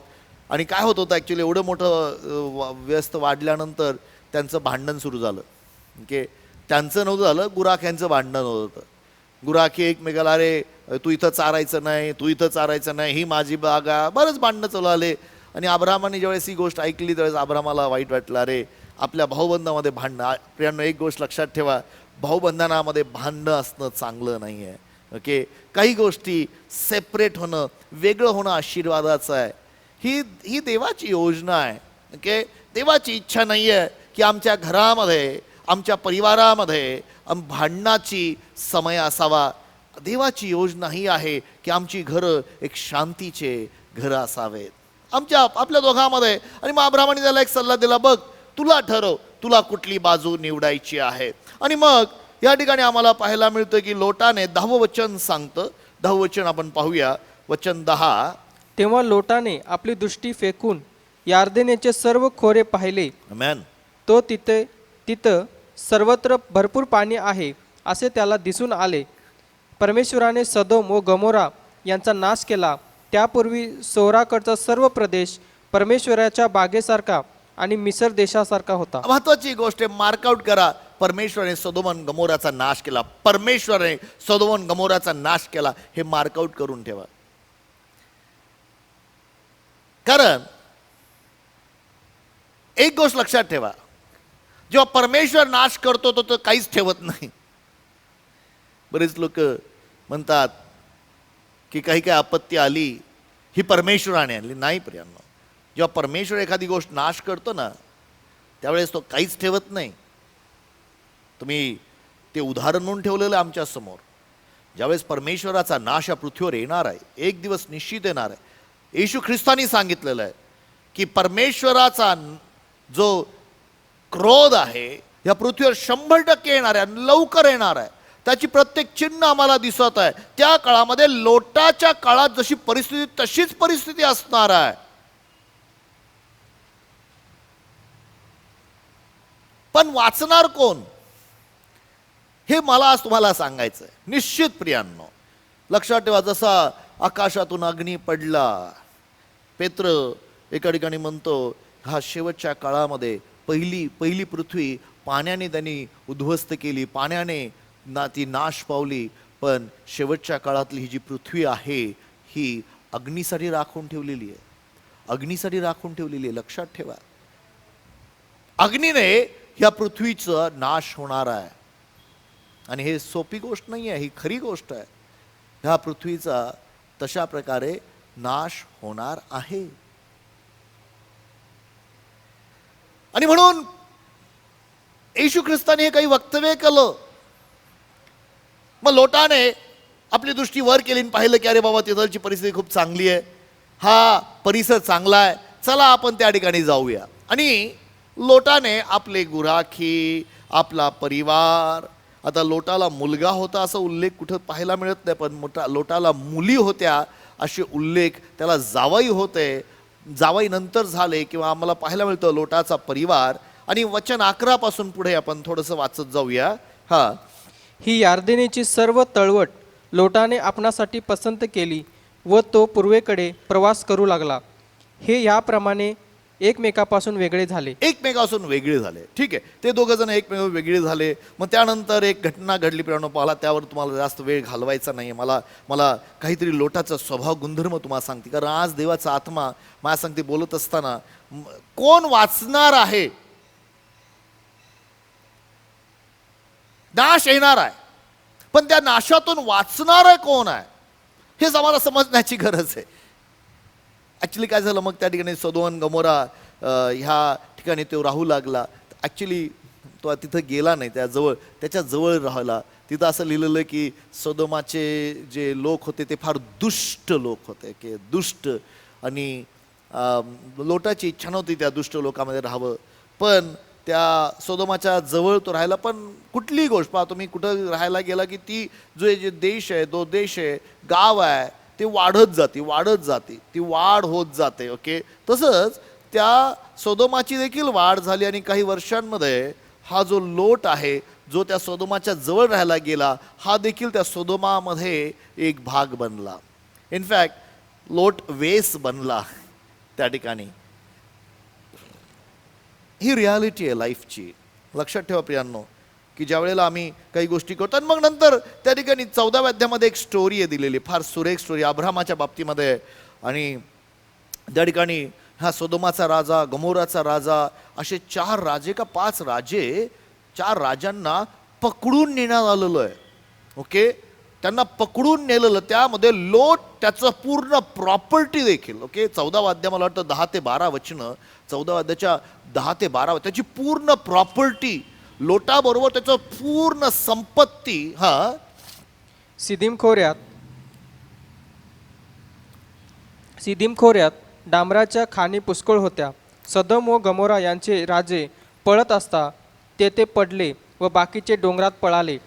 आणि काय होत होतं ॲक्च्युली, एवढं मोठं व्यस्त वाढल्यानंतर त्यांचं भांडण सुरू झालं. ओके, त्यांचं नव्हतं झालं, गुराख्यांचं भांडण होत होतं. गुराखी एकमेकाला, अरे तू इथं चारायचं नाही, तू इथं चारायचं नाही, ही माझी बाग आहे, बरंच भांडणं चालू आले. आणि अब्रामाने ज्यावेळेस ही गोष्ट ऐकली त्यावेळेस अब्रामाला वाईट वाटलं, अरे आपल्या भाऊबंदामध्ये भांडणं. प्रियांनो, एक गोष्ट लक्षात ठेवा, भाऊबंधनामध्ये भांडणं असणं चांगलं नाही आहे. ओके, काही गोष्टी सेपरेट होणं, वेगळं होणं आशीर्वादाचं आहे. ही देवाची योजना आहे. ओके, देवाची इच्छा नाही आहे की आमच्या घरामध्ये, आमच्या परिवारामध्ये भांडणाची समय असावा. देवाची योजना ही आहे की आमची घरं एक शांतीचे घरं असावेत आपल्या दोघांमध्ये. आणि मग अब्राहामाने त्याला एक सल्ला दिला, बघ तुला ठरव, तुला कुठली बाजू निवडायची आहे. आणि मग या ठिकाणी आम्हाला पाहायला मिळतं की लोटाने 10वं वचन सांगतं. 10वं वचन आपण पाहूया, वचन 10. तेव्हा लोटाने आपली दृष्टी फेकून यार्देनेचे सर्व खोरे पाहिले. आमेन. तो तिथं सर्वत्र भरपूर पाणी आहे असे त्याला दिसून आले. परमेश्वराने सदोम व गमोरा यांचा नाश केला. त्यापूर्वी सोराकडचा सर्व प्रदेश परमेश्वराच्या बागेसारखा आणि मिसर देशासारखा होता. महत्वाची गोष्ट आहे, मार्कआउट करा. परमेश्वराने सदोम आणि गमोराचा नाश केला. परमेश्वराने सदोम आणि गमोराचा नाश केला, हे मार्कआउट करून ठेवा. कारण एक गोष्ट लक्षात ठेवा, जेव्हा परमेश्वर नाश करतो तो काहीच ठेवत नाही. बरेच लोक म्हणतात की काही काही आपत्ती आली ही परमेश्वराने आणली. नाही प्रियांनो, जेव्हा परमेश्वर एखादी गोष्ट नाश करतो ना, त्यावेळेस तो काहीच ठेवत नाही. तुम्ही ते उदाहरण म्हणून ठेवलेलं आमच्या समोर. ज्यावेळेस परमेश्वराचा नाश या पृथ्वीवर येणार आहे, एक दिवस निश्चित येणार आहे. येशू ख्रिस्तानी सांगितलेलं आहे की परमेश्वराचा जो क्रोध आहे या पृथ्वीवर 100% येणार आहे, लवकर येणार आहे. त्याची प्रत्येक चिन्ह आम्हाला दिसत आहे. त्या काळामध्ये लोटाच्या काळात जशी परिस्थिती तशीच परिस्थिती असणार आहे. पण वाचणार कोण, हे मला आज तुम्हाला सांगायचं आहे. निश्चित प्रियांनो, लक्षात ठेवा, जसा आकाशातून अग्नी पडला, पेत्र एका ठिकाणी म्हणतो, हा शेवटच्या काळामध्ये पहिली पृथ्वी पाण्याने त्यांनी उद्ध्वस्त केली, पाण्याने ती नाश पावली. पण शेवटच्या काळातली ही जी पृथ्वी आहे ही अग्नीसाठी राखून ठेवलेली आहे. अग्नीसाठी राखून ठेवलेली आहे. लक्षात ठेवा, अग्नीने ह्या पृथ्वीचा नाश होणार आहे. आणि हे सोपी गोष्ट नाही आहे, ही खरी गोष्ट आहे. ह्या पृथ्वीचा तशा प्रकारे नाश होणार आहे. आणि म्हणून येशू ख्रिस्ताने हे काही वक्तव्य केलं. मग लोटाने आपली दृष्टी वर केली आणि पाहिलं की अरे बाबा, तिथलची परिस्थिती खूप चांगली आहे, हा परिसर चांगला आहे, चला आपण त्या ठिकाणी जाऊया. आणि लोटाने आपले गुराखी, आपला परिवार, आता लोटाला मुलगा होता असा उल्लेख कुठं पाहायला मिळत नाही, पण लोटाला मुली होत्या असे उल्लेख, त्याला जावई होते, जावई नंतर झाले किंवा आम्हाला पाहायला मिळतं लोटाचा परिवार. आणि वचन 11 पासून पुढे आपण थोडंसं वाचत जाऊया. हा, ही यार्देनेची सर्व तळवट लोटाने आपणासाठी पसंत केली व तो पूर्वेकडे प्रवास करू लागला. हे याप्रमाणे एकमेकापासून वेगळे झाले. एकमेकापासून वेगळे झाले. ठीक आहे, ते दोघं जण एकमेकापासून वेगळे झाले. मग त्यानंतर एक घटना घडली प्रियानो, पाहला. त्यावर तुम्हाला जास्त वेळ घालवायचा नाही. मला काहीतरी लोटाचा स्वभाव गुणधर्म तुम्हाला सांगते, कारण आज देवाचा आत्मा मला सांगते बोलत असताना, कोण वाचणार आहे, नाश येणार आहे, पण त्या नाशातून वाचणार आहे कोण आहे, हेच आम्हाला समजण्याची गरज आहे. ॲक्च्युली काय झालं, मग त्या ठिकाणी सदोम गमोरा ह्या ठिकाणी तो राहू लागला. ॲक्च्युली तो तिथं गेला नाही, त्याच्या जवळ राहिला. तिथं असं लिहिलेलं की सदोमाचे जे लोक होते ते फार दुष्ट लोक होते, की दुष्ट. आणि लोटाची इच्छा नव्हती त्या दुष्ट लोकांमध्ये राहावं, पण त्या सदोमाच्या जवळ तो राहायला. पण कुठलीही गोष्ट पहा तुम्ही, कुठं राहायला गेला की ती जे देश आहे, तो देश आहे, गाव आहे, ते वाढत जाते, ती वाढ होत जाते. ओके, तसंच त्या सदोमाची देखील वाढ झाली. आणि काही वर्षांमध्ये हा जो लोट आहे, जो त्या सदोमाच्या जवळ राहायला गेला, हा देखील त्या सदोमामध्ये एक भाग बनला. इनफॅक्ट लोट वेस बनला त्या ठिकाणी. ही रियालिटी आहे लाईफची. लक्षात ठेवा प्रियांनो, की ज्या वेळेला आम्ही काही गोष्टी करतो. आणि मग नंतर त्या ठिकाणी 14व्या अध्यायामध्ये एक स्टोरी आहे दिलेली, फार सुरेख स्टोरी अब्राहामाच्या बाबतीमध्ये. आणि त्या ठिकाणी हा सदोमाचा राजा, गमोराचा राजा, असे 4 राजे का 5 राजे, 4 राजांना पकडून नेण्यात आलेलं आहे. ओके, त्यांना पकडून नेलेलं. त्यामध्ये लोट त्याचं पूर्ण प्रॉपर्टी देखील, ओके, 14 अध्याय मला वाटतं 10 ते 12 वचनं, 14 अध्यायाच्या 10 ते 12 त्याची पूर्ण प्रॉपर्टी, लोटाबरोबर त्याचं पूर्ण संपत्ती सिदिम खोऱ्यात डांबराच्या खाणी पुष्कळ होत्या. सदोम व गमोरा यांचे राजे पळत असता तेथे पडले व बाकीचे डोंगरात पळाले.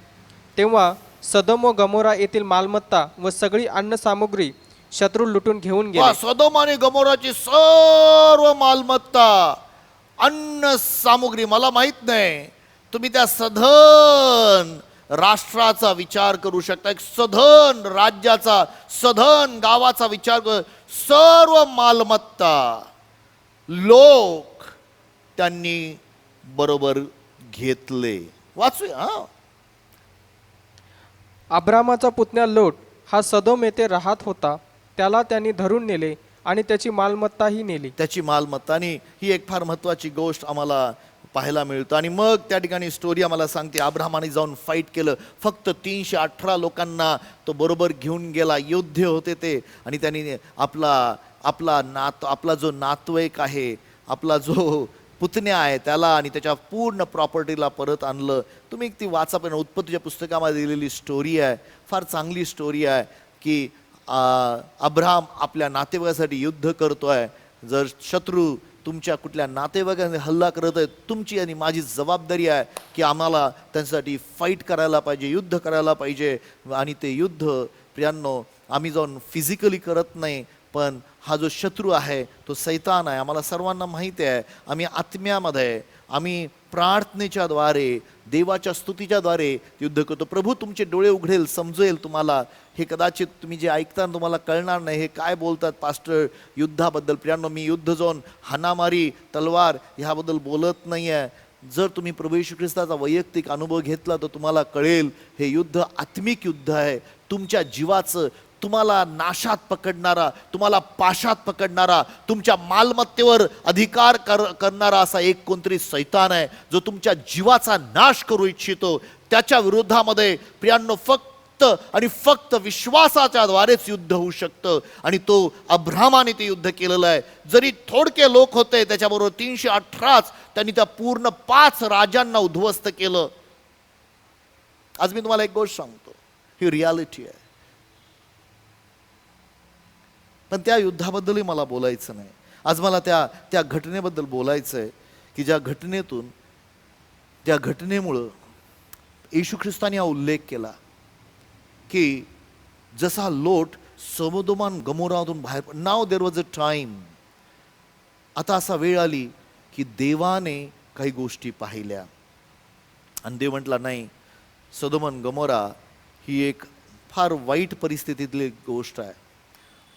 तेव्हा सदोम व गमोरा येथील मालमत्ता व सगळी अन्नसामुग्री शत्रू लुटून घेऊन गेले. सदोम आणि गमोराची सर्व मालमत्ता, अन्न सामुग्री. मला माहित नाही, तुम्ही त्या सधन राष्ट्राचा विचार करू शकता, एक सधन राज्याचा, सधन गावाचा विचार करू. सर्व मालमत्ता लोक त्यांनी बरोबर घेतले. वाचूया. अब्रामाचा पुतण्या लोट हा सदोम येथे राहत होता. त्याला त्यांनी धरून नेले आणि त्याची मालमत्ताही नेली. त्याची मालमत्ता. आणि ही एक फार महत्वाची गोष्ट आम्हाला पाहायला मिळतं. आणि मग त्या ठिकाणी स्टोरी आम्हाला सांगते, अब्रामाने जाऊन फाईट केलं. फक्त 318 लोकांना तो बरोबर घेऊन गेला. योद्धे होते ते. आणि त्यांनी आपला जो नातवैक आहे, आपला जो पुतण्या आहे, त्याला आणि त्याच्या पूर्ण प्रॉपर्टीला परत आणलं. तुम्ही ती वाचा, पण उत्पत्तीच्या पुस्तकामध्ये दिलेली स्टोरी आहे, फार चांगली स्टोरी आहे की अब्राम आपल्या नातेवाईकासाठी युद्ध करतोय. जर शत्रू तुमच्या कुठल्या नातेवाईकांनी हल्ला करत आहे, तुमची आणि माझी जबाबदारी आहे की आम्हाला त्यांच्यासाठी फाईट करायला पाहिजे, युद्ध करायला पाहिजे. आणि ते युद्ध प्रियांनो आम्ही जाऊन फिजिकली करत नाही, पण हा जो शत्रू आहे तो सैतान आहे. आम्हाला सर्वांना माहिती आहे. आम्ही आत्म्यामध्ये, आम्ही प्रार्थनेच्या द्वारे, देवाच्या स्तुतीच्या द्वारे युद्ध करतो. प्रभू तुमचे डोळे उघडेल, समजेल तुम्हाला. हे कदाचित तुम्ही जे ऐकताना तुम्हाला कळणार नाही, हे काय बोलतात पास्टर युद्धाबद्दल. प्रियांनो, मी युद्ध जाऊन हाणामारी, तलवार ह्याबद्दल बोलत नाही आहे. जर तुम्ही प्रभू येशू ख्रिस्ताचा वैयक्तिक अनुभव घेतला तर तुम्हाला कळेल हे युद्ध आत्मिक युद्ध आहे. तुमच्या जीवाचं, तुम्हाला नाशात पकडणारा, तुम्हाला पाशात पकडणारा, तुमच्या मालमत्तेवर अधिकार करणारा असा एक कोणतरी सैतान आहे, जो तुमच्या जीवाचा नाश करू इच्छितो. त्याच्या विरोधामध्ये प्रियांनो फक्त आणि फक्त विश्वासाच्या द्वारेच युद्ध होऊ शकतं. आणि तो अब्रामाने ते युद्ध केलेलं आहे. जरी थोडके लोक होते, त्याच्याबरोबर 318 त्यांनी त्या पूर्ण 5 राजांना उद्ध्वस्त केलं. आज मी तुम्हाला एक गोष्ट सांगतो, ही रियालिटी आहे. पण त्या युद्धाबद्दलही मला बोलायचं नाही. आज मला त्या घटनेबद्दल बोलायचं आहे की ज्या घटनेतून, त्या घटनेमुळं येशू ख्रिस्ताने हा उल्लेख केला की जसा लोट सदोम आणि गमोरातून बाहेर. नाव देयर वॉज अ टाइम. आता असा वेळ आली की देवाने काही गोष्टी पाहिल्या आणि देव म्हटला नाही, सदोम आणि गमोरा ही एक फार वाईट परिस्थितीतली गोष्ट आहे.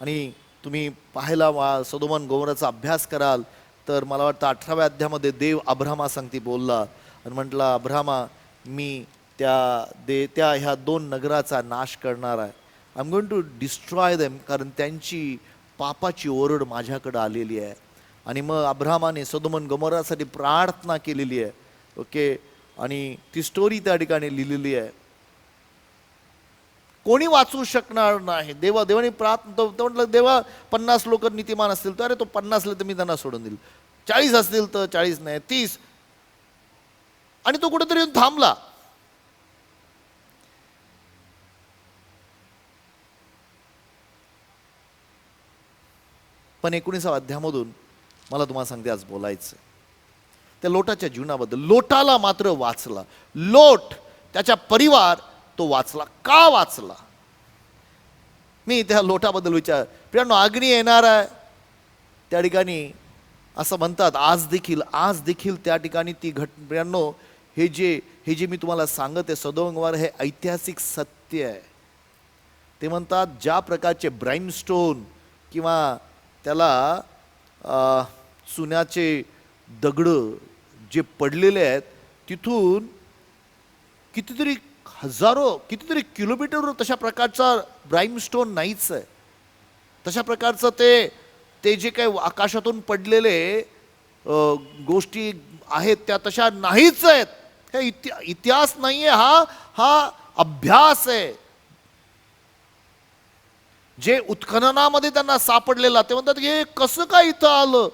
आणि तुम्ही पाहायला सदोम आणि गमोराचा अभ्यास कराल तर मला वाटतं 18व्या अध्यायामध्ये देव अब्रामासंगती बोलला आणि म्हटला, अब्रामा मी त्या ह्या 2 नगराचा नाश करणार आहे. I am going to destroy them, कारण त्यांची पापाची ओरड माझ्याकडे आलेली आहे. आणि मग अब्रामाने सदोम आणि गमोरासाठी प्रार्थना केलेली आहे. ओके, आणि ती स्टोरी त्या ठिकाणी लिहिलेली आहे. कोणी वाचू शकणार नाही. देवाने प्रार्थना तो म्हटलं, देवा 50 लोक नीतिमान असतील तर, अरे तो 50 असले तर मी त्यांना सोडून देईल, 40 असतील तर 40 नाही 30. आणि तो कुठेतरी येऊन थांबला. पण 19व्या अध्यायामधून मला तुम्हाला सांगते आज बोलायचं त्या लोटाच्या जीवनाबद्दल. लोटाला मात्र वाचला. लोट, त्याचा परिवार तो वाचला. का वाचला? मी त्या लोटाबद्दल विचार. प्रियांनो, अग्नी येणार आहे त्या ठिकाणी असं म्हणतात. आज देखील त्या ठिकाणी ती प्रियांनो, हे जे मी तुम्हाला सांगत आहे सदोम गमोरा, हे ऐतिहासिक सत्य आहे. ते म्हणतात ज्या प्रकारचे ब्राइमस्टोन किंवा त्याला चुन्याचे दगड जे पडलेले आहेत, तिथून कितीतरी किलोमीटरवर तशा प्रकारचा ब्राइमस्टोन नाहीच आहे. तशा प्रकारचं ते जे काही आकाशातून पडलेले गोष्टी आहेत त्या तशा नाहीच आहेत. हे इतिहास नाहीये, हा अभ्यास आहे. जे उत्खननामध्ये त्यांना सापडलेला, ते म्हणतात हे कसं काय इथं आलं.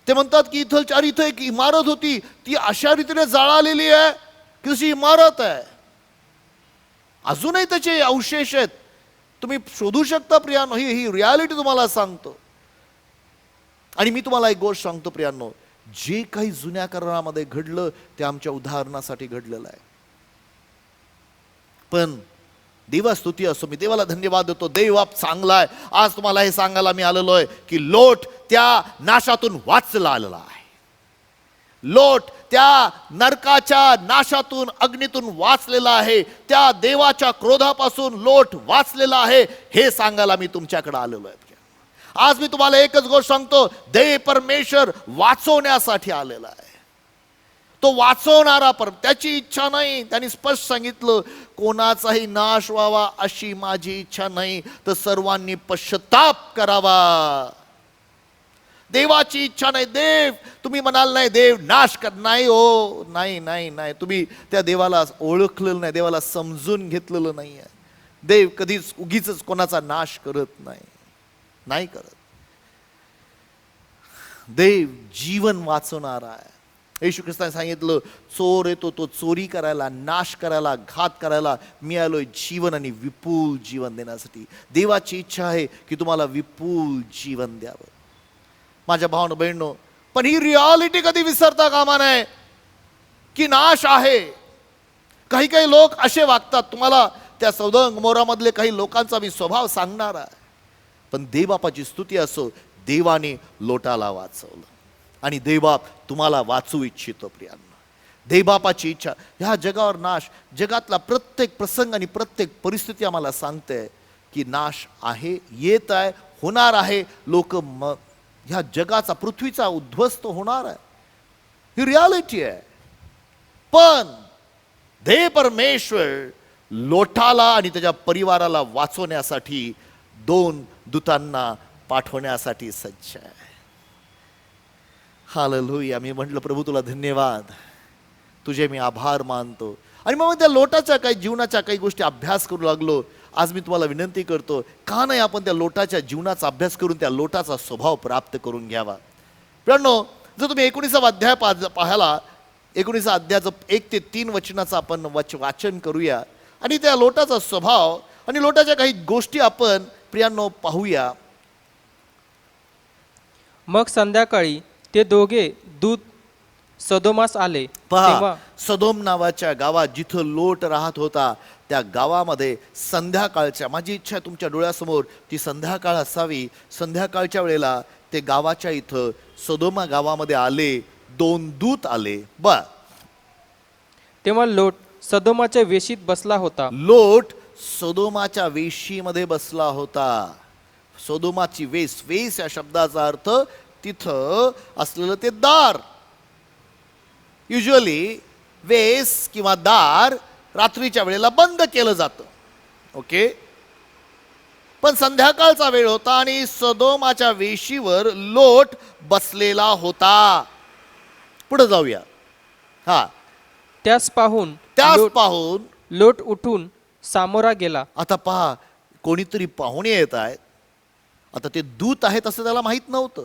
ते म्हणतात की इथं एक इमारत होती, ती अशा रीतीने जाळालेली आहे की जशी इमारत आहे. अजूनही त्याचे अवशेष आहेत, तुम्ही शोधू शकता प्रियानो. ही रियालिटी तुम्हाला सांगतो. आणि मी तुम्हाला एक गोष्ट सांगतो प्रियानो, जे काही जुन्या करारामध्ये घडलं ते आमच्या उदाहरणासाठी घडलेलं आहे. पण देवा स्तुती असो, मी देवाला धन्यवाद देतो. देव आप चांगला आहे. आज तुम्हाला हे सांगायला मी आलेलो आहे की लोट त्या नाशातून वाचला आलेला आहे. लोट त्या नरकाच्या नाशातून, अग्नीतून वाचलेला आहे. त्या देवाच्या क्रोधापासून लोट वाचलेला आहे. हे सांगायला मी तुमच्याकडे आलेलो आहे. आज मी तुम्हाला एकच गोष्ट सांगतो, देव परमेश्वर वाचवण्यासाठी आलेला आहे. तो वाचवणारा, पर त्याची इच्छा नाही. त्यांनी स्पष्ट सांगितलं, कोणाचाही नाश व्हावा अशी माझी इच्छा नाही, तर सर्वांनी पश्चाताप करावा. देवाची इच्छा नाही. देव, तुम्ही म्हणाल नाही देव नाश कर, नाही हो, नाही नाही नाही. तुम्ही त्या देवाला ओळखलेलं नाही, देवाला समजून घेतलेलं नाही आहे. देव कधीच उगीच कोणाचा नाश करत नाही करत. देव जीवन वाचवणारा आहे. येशू ख्रिस्ताने सांगितलं, चोर येतो तो चोरी करायला, नाश करायला, घात करायला. मी आलोय जीवन आणि विपुल जीवन देण्यासाठी. देवाची इच्छा आहे की तुम्हाला विपुल जीवन द्यावं. माझ्या भावांनो बहिणींनो, पण ही रियालिटी कधी विसरता कामा नये की नाश आहे. काही काही लोक असे वागतात. तुम्हाला त्या सौदोम गोमोरामधले काही लोकांचा मी स्वभाव सांगणार आहे. पण देवबापाची स्तुती असो, देवाने लोटाला वाचवलं आणि देवबाप तुम्हाला वाचू इच्छितो प्रियांनो. देवबापाची इच्छा. ह्या जगावर नाश, जगातला प्रत्येक प्रसंग आणि प्रत्येक परिस्थिती आम्हाला सांगते की नाश आहे, येत आहे, होणार आहे. लोक ह्या जगाचा, पृथ्वीचा उद्ध्वस्त होणार आहे. ही रियालिटी आहे. पण देव परमेश्वर लोटाला आणि त्याच्या परिवाराला वाचवण्यासाठी 2 दूतांना पाठवण्यासाठी सज्ज आहे. हालेलुया. मी म्हटलं प्रभू तुला धन्यवाद, तुझे मी आभार मानतो. आणि मग त्या लोटाच्या काही जीवनाच्या काही गोष्टी अभ्यास करू लागलो. आज मी तुम्हाला विनंती करतो, का नाही आपण त्या लोटाच्या जीवनाचा अभ्यास करून त्या लोटाचा स्वभाव प्राप्त करून घ्यावा. मित्रांनो, जर तुम्ही 19वा अध्याय पाहायला, 19 अध्यायाचं 1 ते 3 वचनाचं आपण वाचन करूया आणि त्या लोटाचा स्वभाव आणि लोटाच्या काही गोष्टी आपण प्रियांनो पाहूया. मग संध्याकाळी ते दोघे दूत सदोमास आले. पहा, तेव्हा सदोम नावाच्या गावात जिथं लोट राहत होता, त्या गावामध्ये संध्याकाळच्या, माझी इच्छा आहे तुमच्या डोळ्यासमोर ती संध्याकाळ असावी. संध्याकाळच्या वेळेला ते गावाच्या इथं सदोमा गावामध्ये आले, 2 दूत आले. तेव्हा लोट सदोमाच्या वेशीत बसला होता. लोट सदोमाच्या वेशीमध्ये बसला होता. सदोमाची वेस, वेस या शब्दाचा अर्थ तिथं असलेलं ते दार. युजली वेस किंवा दार रात्रीच्या वेळेला बंद केलं जातं. ओके. पण संध्याकाळचा वेळ होता आणि सदोमाच्या वेशीवर लोट बसलेला होता. पुढे जाऊया. त्यास पाहून लोट उठून सामोरा गेला. आता पहा, कोणीतरी पाहुणे येत आहेत. आता ते दूत आहेत असं त्याला माहित नव्हतं.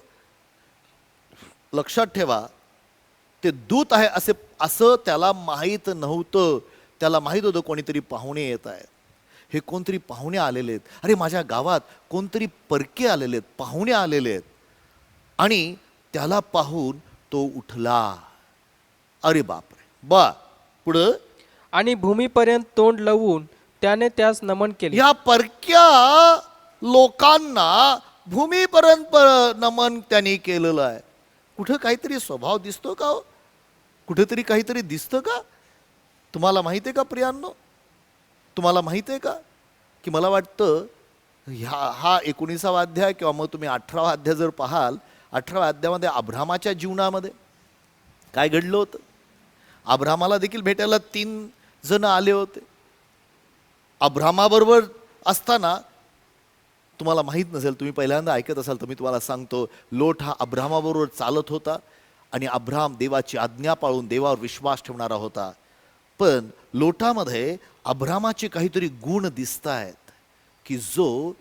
लक्षात ठेवा, ते दूत आहे असं त्याला माहीत नव्हतं. त्याला माहीत होतं कोणीतरी पाहुणे येत आहेत. हे कोणतरी पाहुणे आलेले आहेत. अरे, माझ्या गावात कोणतरी परके आलेले आहेत, पाहुणे आलेले आहेत. आणि त्याला पाहून तो उठला. अरे बापरे. पुढं, आणि भूमीपर्यंत तोंड लवून त्याने त्यास नमन केले. या परक्या लोकांना भूमीपर्यंत नमन त्यांनी केलेलं आहे. कुठं काहीतरी स्वभाव दिसतो का? कुठेतरी काहीतरी दिसतं का? तुम्हाला माहिती आहे का प्रियांनो? तुम्हाला माहिती आहे का की मला वाटतं हा 19वा अध्याय किंवा मग तुम्ही 18वा अध्याय जर पाहाल, 18व्या अध्यायामध्ये अब्रामाच्या जीवनामध्ये काय घडलं होतं. अब्रामाला देखील भेटायला 3 जण आले होते. अब्रामाबरोबर असताना, तुम्हाला माहीत नसेल, तुम्ही पहिल्यांदा ऐकत असाल तर मी तुम्हाला सांगतो, लोट हा अब्रामाबरोबर चालत होता आणि अब्राम देवाची आज्ञा पाळून देवावर विश्वास ठेवणारा होता. पण लोटामध्ये अब्रामाचे काहीतरी गुण दिसत आहेत की जो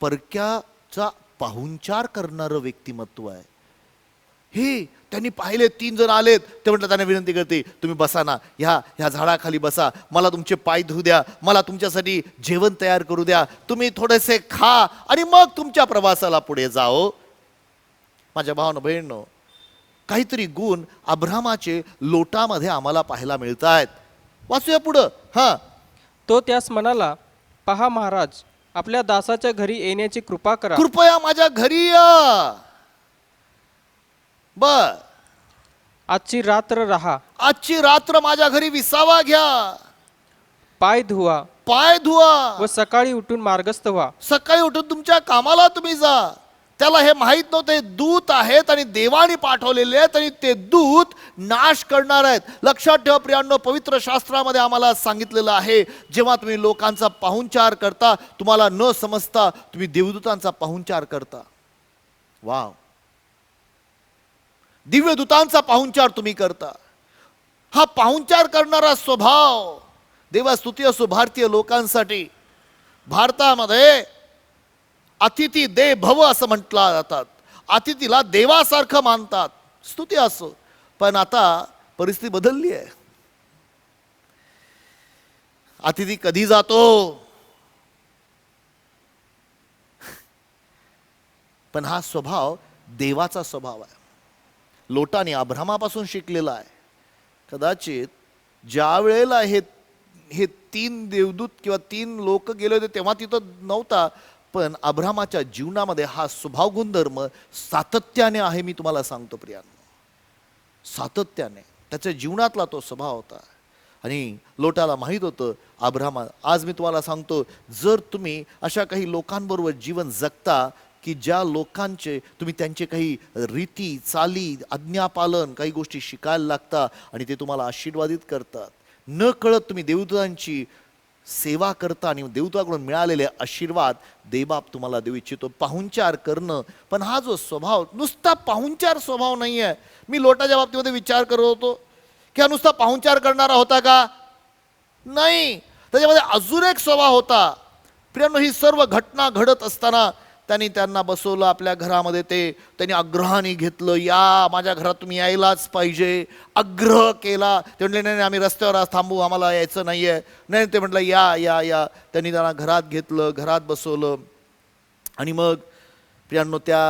परक्याचा पाहुणचार करणारं व्यक्तिमत्व आहे. हे त्यांनी पाहिले, 3 जण आलेत, ते म्हटलं त्यांना विनंती करते, तुम्ही बसा ना, ह्या झाडाखाली बसा, मला तुमचे पाय धुऊ द्या, मला तुमच्यासाठी जेवण तयार करू द्या, तुम्ही थोडेसे खा आणि मग तुमच्या प्रवासाला पुढे जाओ. माझ्या भावानं बहिणींनो, काहीतरी गुण अब्रामाचे लोटामध्ये आम्हाला पाहायला मिळत आहेत. वाचूया पुढं. हा, तो त्यास म्हणाला, पहा महाराज, आपल्या दासाच्या घरी येण्याची कृपा करा. कृपया माझ्या घरी या. बर, आजची रात्र राहा, आजची रात्र माझ्या घरी विसावा घ्या, पाय धुवा पाय धुवा, व सकाळी उठून मार्गस्थ व्हा. सकाळी उठून तुमच्या कामाला तुम्ही जा. त्याला हे माहित नव्हते, हे दूत आहेत आणि देवाने पाठवलेले आहेत आणि ते दूत नाश करणार आहेत. लक्षात ठेवा प्रियांनो, पवित्र शास्त्रामध्ये आम्हाला सांगितलेलं आहे, जेव्हा तुम्ही लोकांचा पाहुणचार करता, तुम्हाला न समजता तुम्ही देवदूतांचा पाहुणचार करता. वाव, दिव्य दूतांचा पाहुणचार तुम्ही करता. हा पाहुणचार करणारा स्वभाव, देवास्तुती असो भारतीय लोकांसाठी. भारतामध्ये अतिथी देव भव असं म्हटलं जातात, अतिथीला देवासारखं मानतात, स्तुती असो. पण आता परिस्थिती बदलली आहे. अतिथी कधी जातो, पण हा स्वभाव देवाचा स्वभाव आहे. लोटाने अब्रामापासून शिकलेला आहे. कदाचित ज्या वेळेला हे 3 देवदूत किंवा 3 लोक गेले होते तेव्हा तिथं नव्हता, पण अब्रामाच्या जीवनामध्ये हा स्वभाव गुणधर्म सातत्याने आहे. मी तुम्हाला सांगतो प्रियांनो, सातत्याने त्याच्या जीवनातला तो स्वभाव होता. आणि लोटाला माहीत होतं अब्रामा, आज मी तुम्हाला सांगतो, जर तुम्ही अशा काही लोकांबरोबर जीवन जगता की ज्या लोकांचे तुम्ही त्यांचे काही रीती चाली आज्ञापालन काही गोष्टी शिकायला लागता आणि ते तुम्हाला आशीर्वादित करतात, न कळत तुम्ही देवदूतांची सेवा करता आणि देवदूताकडून मिळालेले आशीर्वाद देवबाप तुम्हाला देऊ इच्छितो. पाहुणचार करणं, पण हा जो स्वभाव नुसता पाहुणचार स्वभाव नाही आहे. मी लोटाच्या बाबतीमध्ये विचार करत होतो की हा नुसता पाहुणचार करणारा होता का? नाही, त्याच्यामध्ये अजून एक स्वभाव होता. प्रियांनो, ही सर्व घटना घडत असताना त्यांना बसवलं आपल्या घरामध्ये. त्यांनी आग्रहाने घेतलं, या माझ्या घरात तुम्ही यायलाच पाहिजे. आग्रह केला. ते म्हटले नाही, आम्ही रस्त्यावर आज थांबू, आम्हाला यायचं नाही आहे. नाही, ते म्हटलं या या या. त्यांनी त्यांना घरात घेतलं, घरात बसवलं. आणि मग प्रियांनो, त्या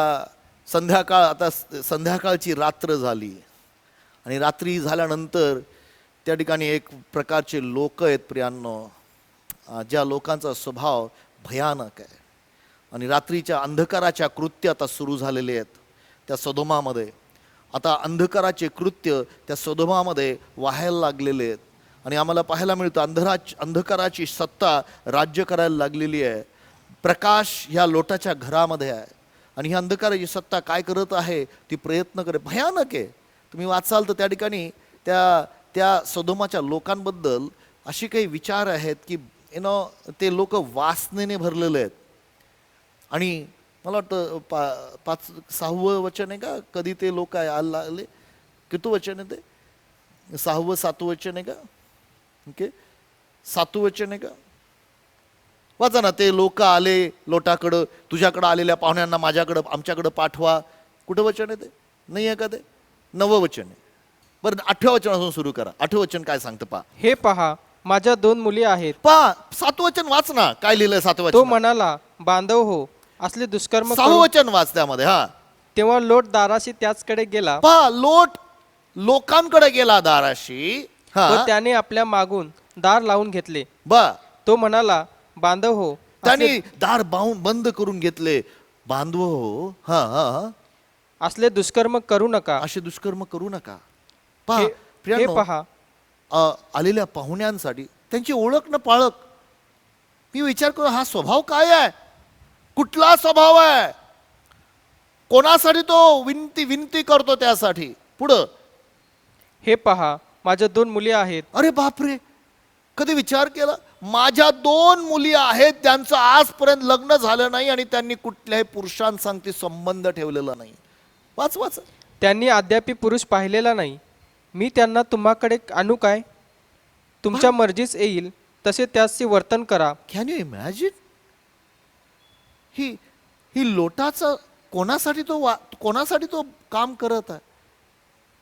आता संध्याकाळची रात्र झाली आणि रात्री झाल्यानंतर त्या ठिकाणी एक प्रकारचे लोक आहेत प्रियांनो, ज्या लोकांचा स्वभाव भयानक आहे. आणि रात्रीच्या अंधकाराच्या कृत्य आता सुरू झालेले आहेत त्या सदोमामध्ये. आता अंधकाराचे कृत्य त्या सदोमामध्ये व्हायला लागलेले आहेत आणि आम्हाला पाहायला मिळतं अंधकाराची सत्ता राज्य करायला लागलेली आहे. प्रकाश ह्या लोटाच्या घरामध्ये आहे आणि ही अंधकाराची सत्ता काय करत आहे, ती प्रयत्न करे. भयानक आहे. तुम्ही वाचाल तर त्या ठिकाणी त्या सदोमाच्या लोकांबद्दल असे काही विचार आहेत की ते लोक वासनेने भरलेले आहेत. आणि मला वाटतं 6वं वचन आहे का, कधी ते लोक आले, किती वचन आहे ते, 6वं 7वं वचन आहे का, ओके 7वं वचन आहे का, वाचा ना. ते लोक आले लोटाकडं, तुझ्याकडं आलेल्या पाहुण्यांना आमच्याकडं पाठवा. कुठं वचन आहे ते, नाही आहे का ते, 9वं वचन आहे. बरं 8व्या वचनापासून सुरू करा. 8वं वचन काय सांगतं पहा. हे पहा, माझ्या 2 मुली आहेत. पहा 7वं वचन वाच ना, काय लिहिलंय 7वं तो वचन. म्हणाला, बांधव हो, असले दुष्कर्म 6वं वचन वाच त्यामध्ये. हा, तेव्हा लोट दाराशी त्याचकडे गेला पहा, लोट लोकांकडे गेला दाराशी. व त्याने आपल्या मागून दार लावून घेतले. तो म्हणाला, बांधव हो, त्यांनी दार बंद करून घेतले. बांधव हो, हा हा, असले दुष्कर्म करू नका. असे दुष्कर्म करू नका. पहा हे प्रियांनो, पहा, आलेल्या पाहुण्यांसाठी त्यांची ओळख न पाळख. मी विचार करू, हा स्वभाव काय आहे, कुठला स्वभाव आहे, कोणासाठी तो विनंती करतो त्यासाठी. पुढं, हे पहा, माझ्या 2 मुली आहेत. अरे बापरे, कधी विचार केला, माझ्या 2 मुली आहेत, त्यांचं आजपर्यंत लग्न झालं नाही आणि त्यांनी कुठल्याही पुरुषांसंगती संबंध ठेवलेला नाही. वाच. त्यांनी अद्याप पुरुष पाहिलेला नाही. मी त्यांना तुम्हाकडे आणू काय? तुमच्या मर्जीस येईल तसे त्याचे वर्तन करा. Can you imagine? ही ही लोटाचं कोणासाठी तो काम करत आहे?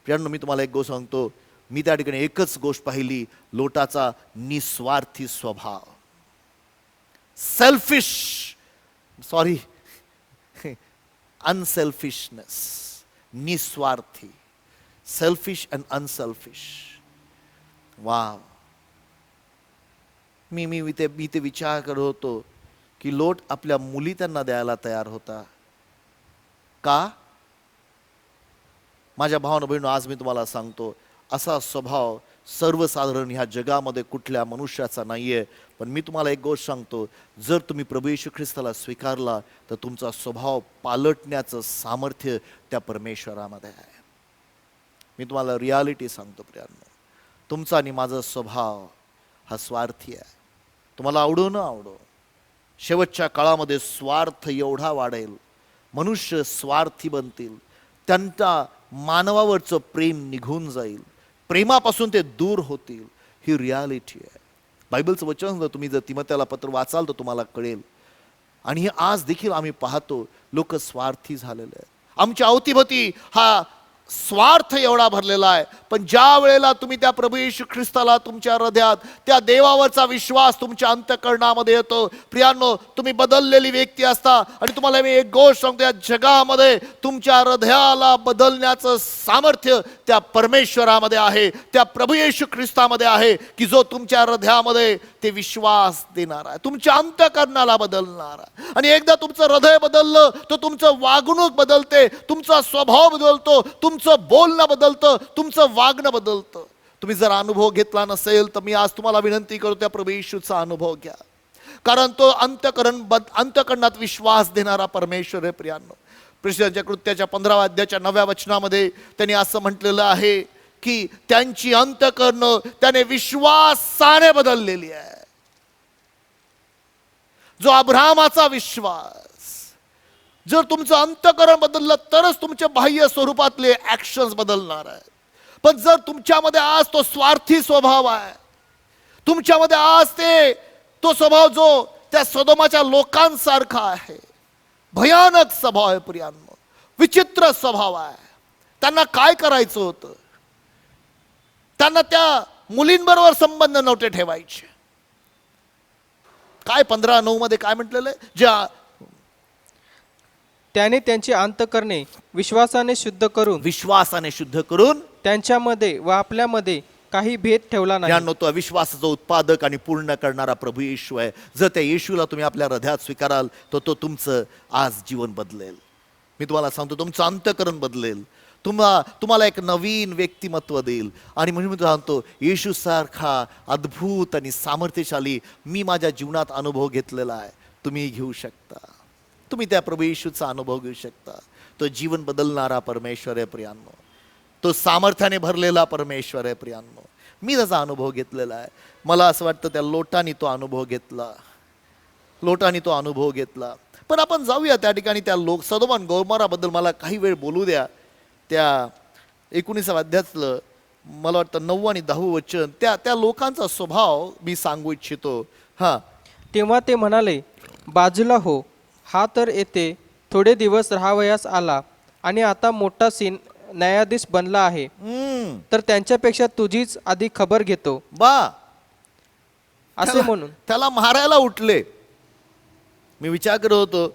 प्रियांनो, मी तुम्हाला एक गोष्ट सांगतो, मी त्या ठिकाणी एकच गोष्ट पाहिली, लोटाचा निस्वार्थी स्वभाव. सेल्फिश, सॉरी, अनसेल्फिशनेस, निस्वार्थी, सेल्फिश अँड अनसेल्फिश. वाव. मी ते विचार करत होतो की लोट आपल्या मुली त्यांना द्यायला तयार होता का? माझ्या भावानं बहिणीनो, आज मी तुम्हाला सांगतो, असा स्वभाव सर्वसाधारण ह्या जगामध्ये कुठल्या मनुष्याचा नाहीये. पण मी तुम्हाला एक गोष्ट सांगतो, जर तुम्ही प्रभू येशू ख्रिस्ताला स्वीकारला तर तुमचा स्वभाव पालटण्याचं सामर्थ्य त्या परमेश्वरामध्ये आहे. मी तुम्हाला रियालिटी सांगतो प्रियांनो, तुमचा आणि माझा स्वभाव हा स्वार्थी आहे. तुम्हाला आवडो न आवडो, शेवटच्या काळामध्ये स्वार्थ एवढा वाढेल, मनुष्य स्वार्थी बनतील, त्यांचा मानवावरचं प्रेम निघून जाईल, प्रेमापासून ते दूर होतील. ही रियालिटी आहे. बायबलचं वचन तुम्ही जर तिमोथेला पत्र वाचाल तर तुम्हाला कळेल. आणि हे आज देखील आम्ही पाहतो, लोक स्वार्थी झालेले आहेत. आमच्या अवतीभोवती हा स्वार्थ एवढा भरलेला आहे. पण ज्या वेळेला तुम्ही त्या प्रभू येशू ख्रिस्ताला तुमच्या हृदयात, त्या देवावरचा विश्वास तुमच्या अंतःकरणामध्ये येतो, प्रियांनो, तुम्ही बदललेली व्यक्ती असता. आणि तुम्हाला मी एक गोष्ट सांगतो, या जगामध्ये तुमच्या हृदयाला बदलण्याचं सामर्थ्य त्या परमेश्वरामध्ये आहे, त्या प्रभू येशू ख्रिस्तामध्ये आहे, की जो तुमच्या हृदयामध्ये ते विश्वास देणार आहे, तुमच्या अंतःकरणाला बदलणार आहे. आणि एकदा तुमचं हृदय बदललं तर तुमचं वागणूक बदलते, तुमचा स्वभाव बदलतो, तुमचं बोलणं बदलतं, तुमचं वागणं बदलतं. तुम्ही जर अनुभव घेतला नसेल तर मी आज तुम्हाला विनंती करतो, त्या प्रभू येशूचा अनुभव घ्या. कारण तो अंतःकरणात विश्वास देणारा परमेश्वर आहे. प्रियांनो, प्रेषितांच्या कृत्याच्या 15व्या अध्यायाच्या 9व्या वचनामध्ये त्यांनी असं म्हटलेलं आहे की त्यांची अंतःकरणं त्याने विश्वासाने बदललेली आहे. जो अब्राहमाचा विश्वास, जर तुमचं अंतःकरण बदललं तरच तुमच्या बाह्य स्वरूपातले ऍक्शन्स बदलणार आहेत. पण जर तुमच्यामध्ये आज तो स्वार्थी स्वभाव आहे, तुमच्यामध्ये आज तो स्वभाव जो त्या सदोमाच्या लोकांसारखा आहे, भयानक स्वभाव आहे प्रियांनो, विचित्र स्वभाव आहे. त्यांना काय करायचं होतं? त्यांना त्या मुलींबरोबर संबंध नव्हते ठेवायचे. काय 15:9 मध्ये काय म्हटलेलं आहे? ज्या त्याने त्यांची अंतःकरणे विश्वासाने शुद्ध करून त्यांच्यामध्ये व आपल्यामध्ये काही भेद ठेवला नाही. यानो, तो अविश्वासाचा उत्पादक आणि पूर्ण करणारा प्रभू येशू आहे. जर त्या येशूला तुम्ही आपल्या हृदयात स्वीकाराल तर तो तुमचं आज जीवन बदलेल. मी तुम्हाला सांगतो, तुमचं अंतःकरण बदलेल, तुम्हाला एक नवीन व्यक्तिमत्व देईल. आणि म्हणून मी सांगतो, येशू सारखा अद्भुत आणि सामर्थ्यशाली मी माझ्या जीवनात अनुभव घेतलेला आहे. तुम्ही घेऊ शकता. तुम्ही त्या प्रभू येशूचा अनुभव घेऊ शकता. तो जीवन बदलणारा परमेश्वर आहे प्रियांनो, तो सामर्थ्याने भरलेला परमेश्वर आहे प्रियांनो. मी त्याचा अनुभव घेतलेला आहे. मला असं वाटतं त्या लोटाने तो अनुभव घेतला. पण आपण जाऊया त्या ठिकाणी त्या सदोम आणि गोमोराबद्दल मला काही वेळ बोलू द्या. त्या 19व्या अध्यायातलं मला वाटतं 9 आणि 10 वचन, त्या लोकांचा स्वभाव मी सांगू इच्छितो. तेव्हा ते म्हणाले, बाजूला हो, हा तर येथे थोडे दिवस राहावयास आला आणि आता मोठा न्यायाधीश बनला आहे, तर त्यांच्यापेक्षा तुझीच आधी खबर घेतो असे म्हणून त्याला मारायला उठले. मी विचार करत होतो,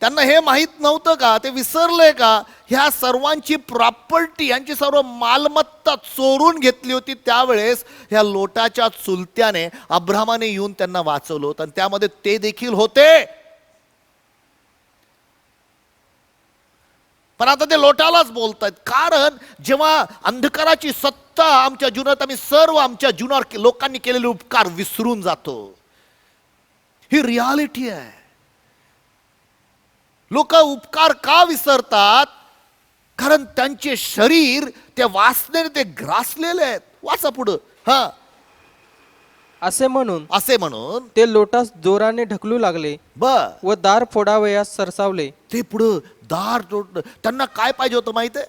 त्यांना हे माहित नव्हतं का? ते विसरले का? ह्या सर्वांची प्रॉपर्टी, यांची सर्व मालमत्ता चोरून घेतली होती त्यावेळेस ह्या लोटाच्या चुलत्याने, अब्राहमाने येऊन त्यांना वाचवलं होतं. आणि त्यामध्ये ते देखील होते. पण आता ते लोटालाच बोलतायत. कारण जेव्हा अंधकाराची सत्ता आमच्या जीवनात, आम्ही सर्व आमच्या जीवनावर लोकांनी केलेले उपकार विसरून जातो. ही रियालिटी आहे. लोक उपकार का विसरतात? कारण त्यांचे शरीर त्या वासनेने ते ग्रासलेले आहेत. वाचा पुढं. असे म्हणून ते लोटास जोराने ढकलू लागले व दार फोडावयास सरसावले. ते पुढं दार त्यांना काय पाहिजे होतं माहित आहे?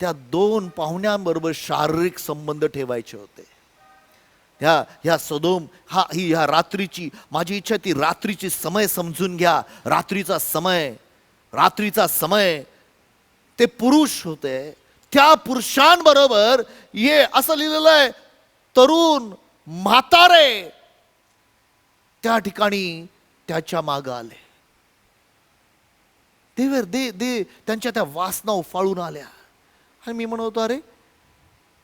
त्या 2 पाहुण्यांबरोबर शारीरिक संबंध ठेवायचे होते. ह्या सदोम ह्या रात्रीची, माझी इच्छा ती रात्रीची समय समजून घ्या. रात्रीचा समय ते पुरुष होते. त्या पुरुषांबरोबर ये असं लिहिलेलं आहे, तरुण म्हातारे त्या ठिकाणी त्याच्या माग आले. त्यांच्या त्या वासना उफाळून आल्या. आणि मी म्हणतो, अरे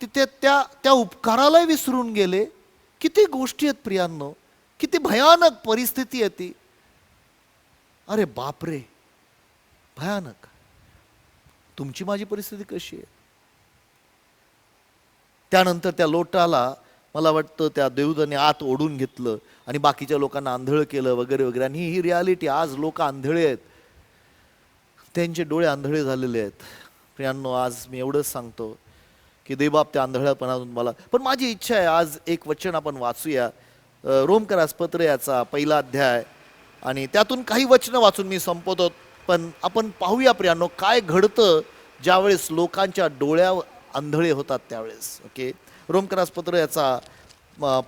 तिथे त्या उपकाराला विसरून गेले. किती गोष्टी आहेत प्रियांनो, किती भयानक परिस्थिती आहे ती. अरे बापरे, भयानक. तुमची माझी परिस्थिती कशी आहे? त्यानंतर त्या लोटाला मला वाटतं त्या देवदाने आत ओढून घेतलं आणि बाकीच्या लोकांना आंधळ केलं वगैरे वगैरे. आणि ही रियालिटी, आज लोक आंधळे आहेत, त्यांचे डोळे आंधळे झालेले आहेत. प्रियांनो, आज मी एवढंच सांगतो की देवबाप त्या आंधळ्यापणातून मला, पण माझी इच्छा आहे आज एक वचन आपण वाचूया. रोमकरास पत्र याचा 1 अध्याय, आणि त्यातून काही वचनं वाचून मी संपवतो. पण आपण पाहूया प्रियांनो, काय घडतं ज्यावेळेस लोकांच्या डोळ्या आंधळे होतात त्यावेळेस. ओके, रोमकरास पत्र याचा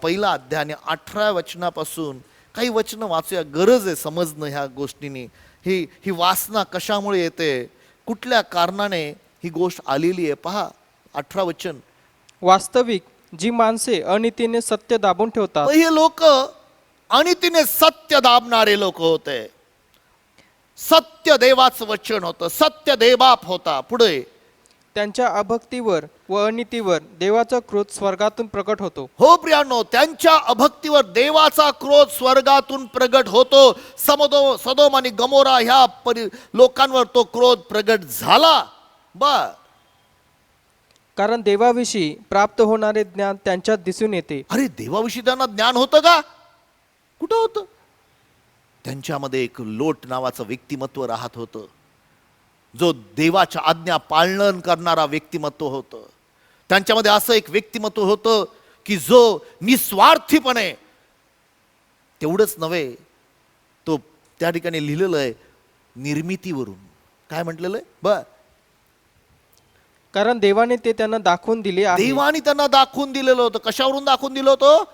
1 अध्याय आणि 18 वचनापासून काही वचनं वाचूया. गरज आहे समजणं ह्या गोष्टींनी. ही वासना कशामुळे येते, कुठल्या कारणाने ही गोष्ट आलेली आहे. पहा 18 वचन. वास्तविक जी माणसे अनितीने सत्य दाबून ठेवतात, हे लोक अनितीने सत्य दाबणारे लोक होते. सत्य देवाचं वचन होतं, सत्य देवबाप होता. पुढे, त्यांच्या अभक्तीवर व अनितीवर देवाचा क्रोध स्वर्गातून प्रकट होतो. हो प्रियांनो, त्यांच्या अभक्तीवर देवाचा क्रोध स्वर्गातून प्रगट होतो. सदोम आणि गमोरा ह्या लोकांवर तो क्रोध प्रगट झाला. कारण देवाविषयी प्राप्त होणारे ज्ञान त्यांच्यात दिसून येते. अरे, देवाविषयी त्यांना ज्ञान होतं का? कुठं होतं? त्यांच्यामध्ये एक लोट नावाचं व्यक्तिमत्व राहत होतं, जो देवाच्या आज्ञा पालन करणारा व्यक्तिमत्व होतं. त्यांच्यामध्ये असं एक व्यक्तिमत्व होतं की जो निस्वार्थीपणे, तेवढंच नव्हे, तो त्या ठिकाणी लिहिलेलं आहे निर्मितीवरून. काय म्हटलेलं आहे? कारण देवाने ते त्यांना दाखवून दिले आहे. देवाने त्यांना दाखवून दिलेलं होतं. कशावरून दाखवून दिलं होतं?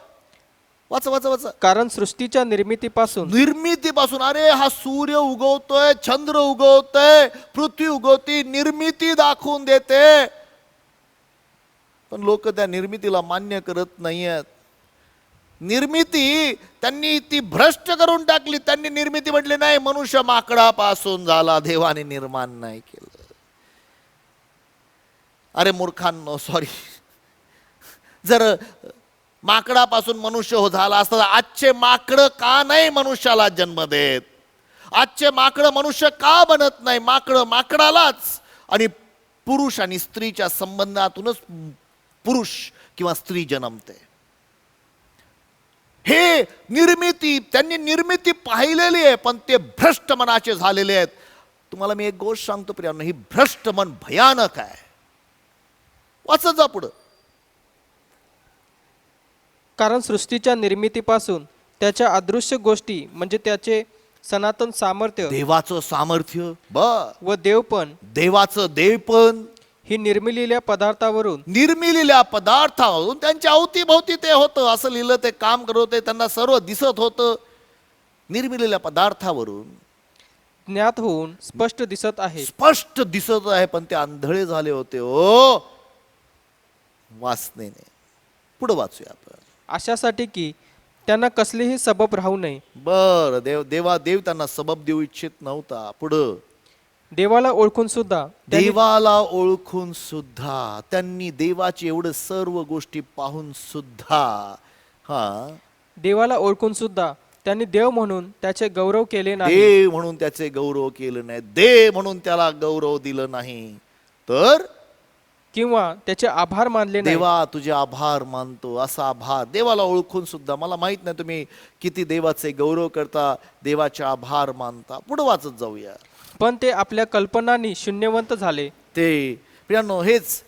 वाचा. कारण सृष्टीच्या निर्मितीपासून अरे, हा सूर्य उगवतोय, चंद्र उगवतोय, पृथ्वी उगवती, निर्मिती दाखवून देते. पण लोक त्या निर्मितीला मान्य करत नाहीयेत. निर्मिती त्यांनी ती भ्रष्ट करून टाकली. त्यांनी निर्मिती म्हटली नाही, मनुष्य माकडापासून झाला, देवाने निर्माण नाही केलं. अरे मूर्खांनो, सॉरी, जर माकडापासून मनुष्य झाला असता, आजचे माकड का नाही मनुष्याला जन्म देत? आजचे माकड मनुष्य का बनत नाही? माकडालाच, आणि पुरुष आणि स्त्रीच्या संबंधातूनच पुरुष किंवा स्त्री जन्मते. हे निर्मिती, त्यांनी निर्मिती पाहिलेली आहे, पण ते भ्रष्ट मनाचे झालेले आहेत. तुम्हाला मी एक गोष्ट सांगतो प्रियांनो, ही भ्रष्ट मन भयानक आहे. वाचत जा पुढं. कारण सृष्टीच्या निर्मितीपासून त्याच्या अदृश्य गोष्टी म्हणजे त्याचे सनातन सामर्थ्य, देवाचं सामर्थ्य व देवाचं देवपण ही निर्मिलेल्या पदार्थावरून त्यांच्या अवतीभोवती ते होतं. असं लिहिलं, ते काम करत होते, त्यांना सर्व दिसत होतं. निर्मिलेल्या पदार्थावरून ज्ञात होऊन स्पष्ट दिसत आहे, पण ते आंधळे झाले होते ओ वासनेने. पुढे वाचूया आपण. अशासाठी की त्यांना कसलेही सबब राहू नये. देव त्यांना सबब देऊ इच्छित नव्हता. पुढं, देवाला ओळखून सुद्धा त्यांनी देवाची एवढं सर्व गोष्टी पाहून सुद्धा देवाला ओळखून सुद्धा त्यांनी देव म्हणून त्याचे गौरव केले नाही. देव म्हणून त्याचे गौरव केलं नाही. देव म्हणून त्याला गौरव दिलं नाही, तर किंवा त्याचे आभार मानले नाही. देवा तुझे आभार मानतो, असा आभार. देवाला ओळखून सुद्धा, मला माहित नाही तुम्ही किती देवाचे गौरव करता, देवाचे आभार मानता. पुढे वाचत जाऊया. पण ते आपल्या कल्पनांनी शून्यवंत झाले. ते प्रियांनो, हेच